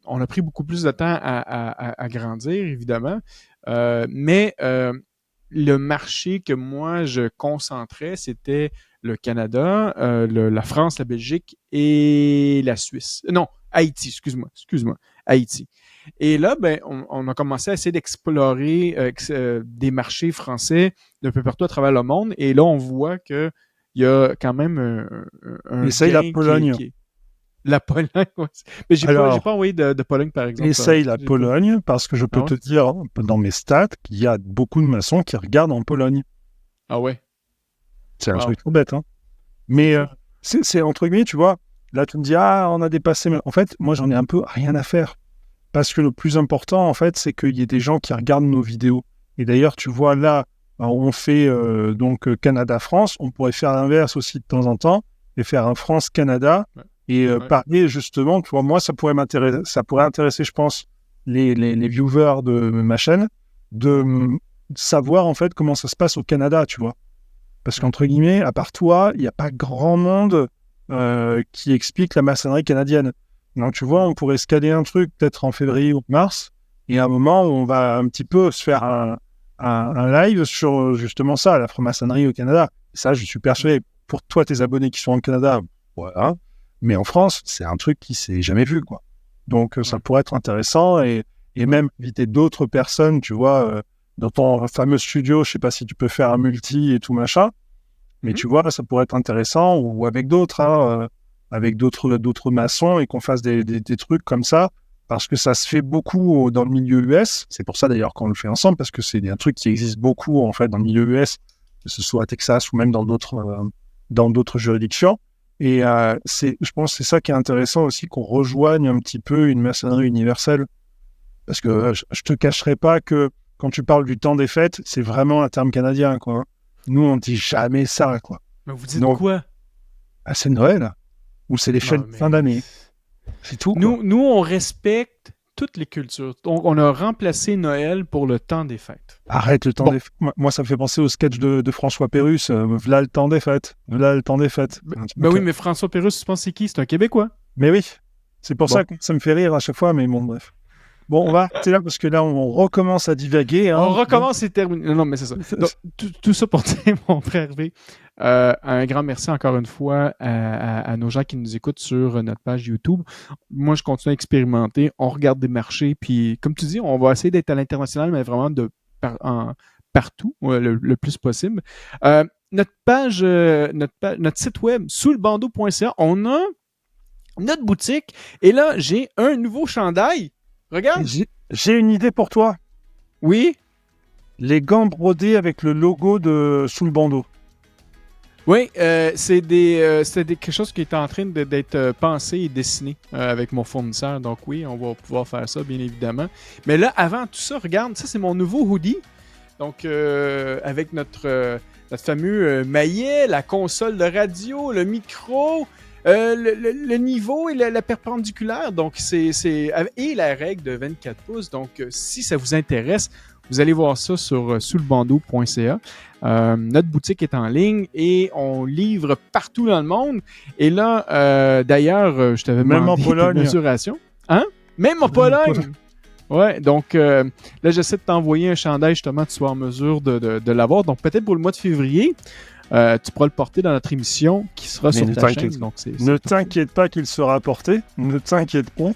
On a pris beaucoup plus de temps à grandir, évidemment. Mais le marché que moi, je concentrais, c'était le Canada, la France, la Belgique et la Suisse. Non, Haïti, excuse-moi, Haïti. Et là, ben, on a commencé à essayer d'explorer des marchés français d'un peu partout à travers le monde. Et là, on voit que il y a quand même un essaye la Pologne. La Pologne, ouais. Mais j'ai pas envoyé de Pologne, par exemple. Essaye la Pologne, parce que je peux te dire, dans mes stats, qu'il y a beaucoup de maçons qui regardent en Pologne. Ah ouais? C'est un truc trop bête, hein. Mais c'est entre guillemets, tu vois, là tu me dis, on a dépassé... En fait, moi j'en ai un peu rien à faire. Parce que le plus important, en fait, c'est qu'il y ait des gens qui regardent nos vidéos. Et d'ailleurs, tu vois, là, on fait donc Canada-France, on pourrait faire l'inverse aussi de temps en temps. et faire un France-Canada et parler justement, tu vois, moi, ça pourrait intéresser, je pense, les viewers de ma chaîne de savoir en fait comment ça se passe au Canada, tu vois. Parce qu'entre guillemets, à part toi, il n'y a pas grand monde qui explique la maçonnerie canadienne. Donc tu vois, on pourrait se caler un truc peut-être en février ou mars, et à un moment où on va un petit peu se faire un live sur justement ça, la franc-maçonnerie au Canada. Et ça, je suis persuadé, pour toi, tes abonnés qui sont au Canada, voilà. Mais en France, c'est un truc qui s'est jamais vu, quoi. Donc ça pourrait être intéressant et même inviter d'autres personnes, tu vois, dans ton fameux studio, je sais pas si tu peux faire un multi et tout machin, mais tu vois, ça pourrait être intéressant, ou avec d'autres, avec d'autres maçons, et qu'on fasse des trucs comme ça, parce que ça se fait beaucoup dans le milieu US. C'est pour ça d'ailleurs qu'on le fait ensemble, parce que c'est un truc qui existe beaucoup en fait dans le milieu US, que ce soit à Texas ou même dans d'autres juridictions. Et je pense que c'est ça qui est intéressant aussi, qu'on rejoigne un petit peu une maçonnerie universelle. Parce que je te cacherai pas que quand tu parles du temps des fêtes, c'est vraiment un terme canadien, quoi. Nous, on dit jamais ça, quoi. Mais vous dites quoi? Ah, c'est Noël, ou c'est les fêtes de fin d'année. C'est tout, quoi. Nous, on respecte toutes les cultures. Donc, on a remplacé Noël pour le temps des fêtes. Arrête le temps des fêtes. Moi, ça me fait penser au sketch de François Pérusse. V'là le temps des fêtes. V'là le temps des fêtes. Ben oui, mais François Pérusse, tu penses c'est qui? C'est un Québécois. Mais oui. C'est pour ça que ça me fait rire à chaque fois, mais bon, bref. Bon, on va arrêter là parce que là, on recommence à divaguer. Hein. On recommence et termine. Non, mais c'est ça. Donc, tout ça pour dire, mon frère Hervé, un grand merci encore une fois à nos gens qui nous écoutent sur notre page YouTube. Moi, je continue à expérimenter. On regarde des marchés. Puis, comme tu dis, on va essayer d'être à l'international, mais vraiment partout, le plus possible. Notre page, notre site web, soulsbandeau.ca, on a notre boutique. Et là, j'ai un nouveau chandail. Regarde. J'ai une idée pour toi. Oui. Les gants brodés avec le logo de Sous le bandeau. Oui, c'est quelque chose qui est en train d'être pensé et dessiné avec mon fournisseur. Donc oui, on va pouvoir faire ça, bien évidemment. Mais là, avant tout ça, regarde, ça c'est mon nouveau hoodie. Donc avec notre fameux maillet, la console de radio, le micro... le niveau et la perpendiculaire, donc et la règle de 24 pouces. Donc, si ça vous intéresse, vous allez voir ça sur soulsbandeau.ca. Notre boutique est en ligne et on livre partout dans le monde. Et là, d'ailleurs, je t'avais demandé une mesuration. Hein? Même en Pologne! Ouais, donc là, j'essaie de t'envoyer un chandail, justement, tu sois en mesure de l'avoir. Donc, peut-être pour le mois de février, tu pourras le porter dans notre émission qui sera sur ta chaîne. Donc ne t'inquiète pas qu'il sera porté. Ne t'inquiète pas.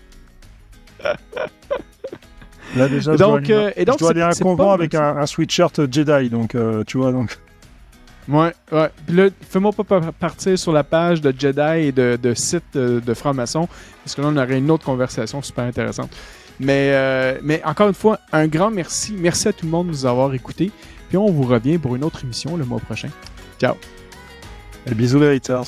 Là déjà, je dois aller à un convent avec un sweatshirt Jedi. Donc, tu vois, donc... Ouais. Puis là, fais-moi pas partir sur la page de Jedi et de site de franc-maçon, parce que là, on aurait une autre conversation super intéressante. Mais encore une fois, un grand merci. Merci à tout le monde de nous avoir écoutés. Puis on vous revient pour une autre émission le mois prochain. Ciao. Et bisous les haters.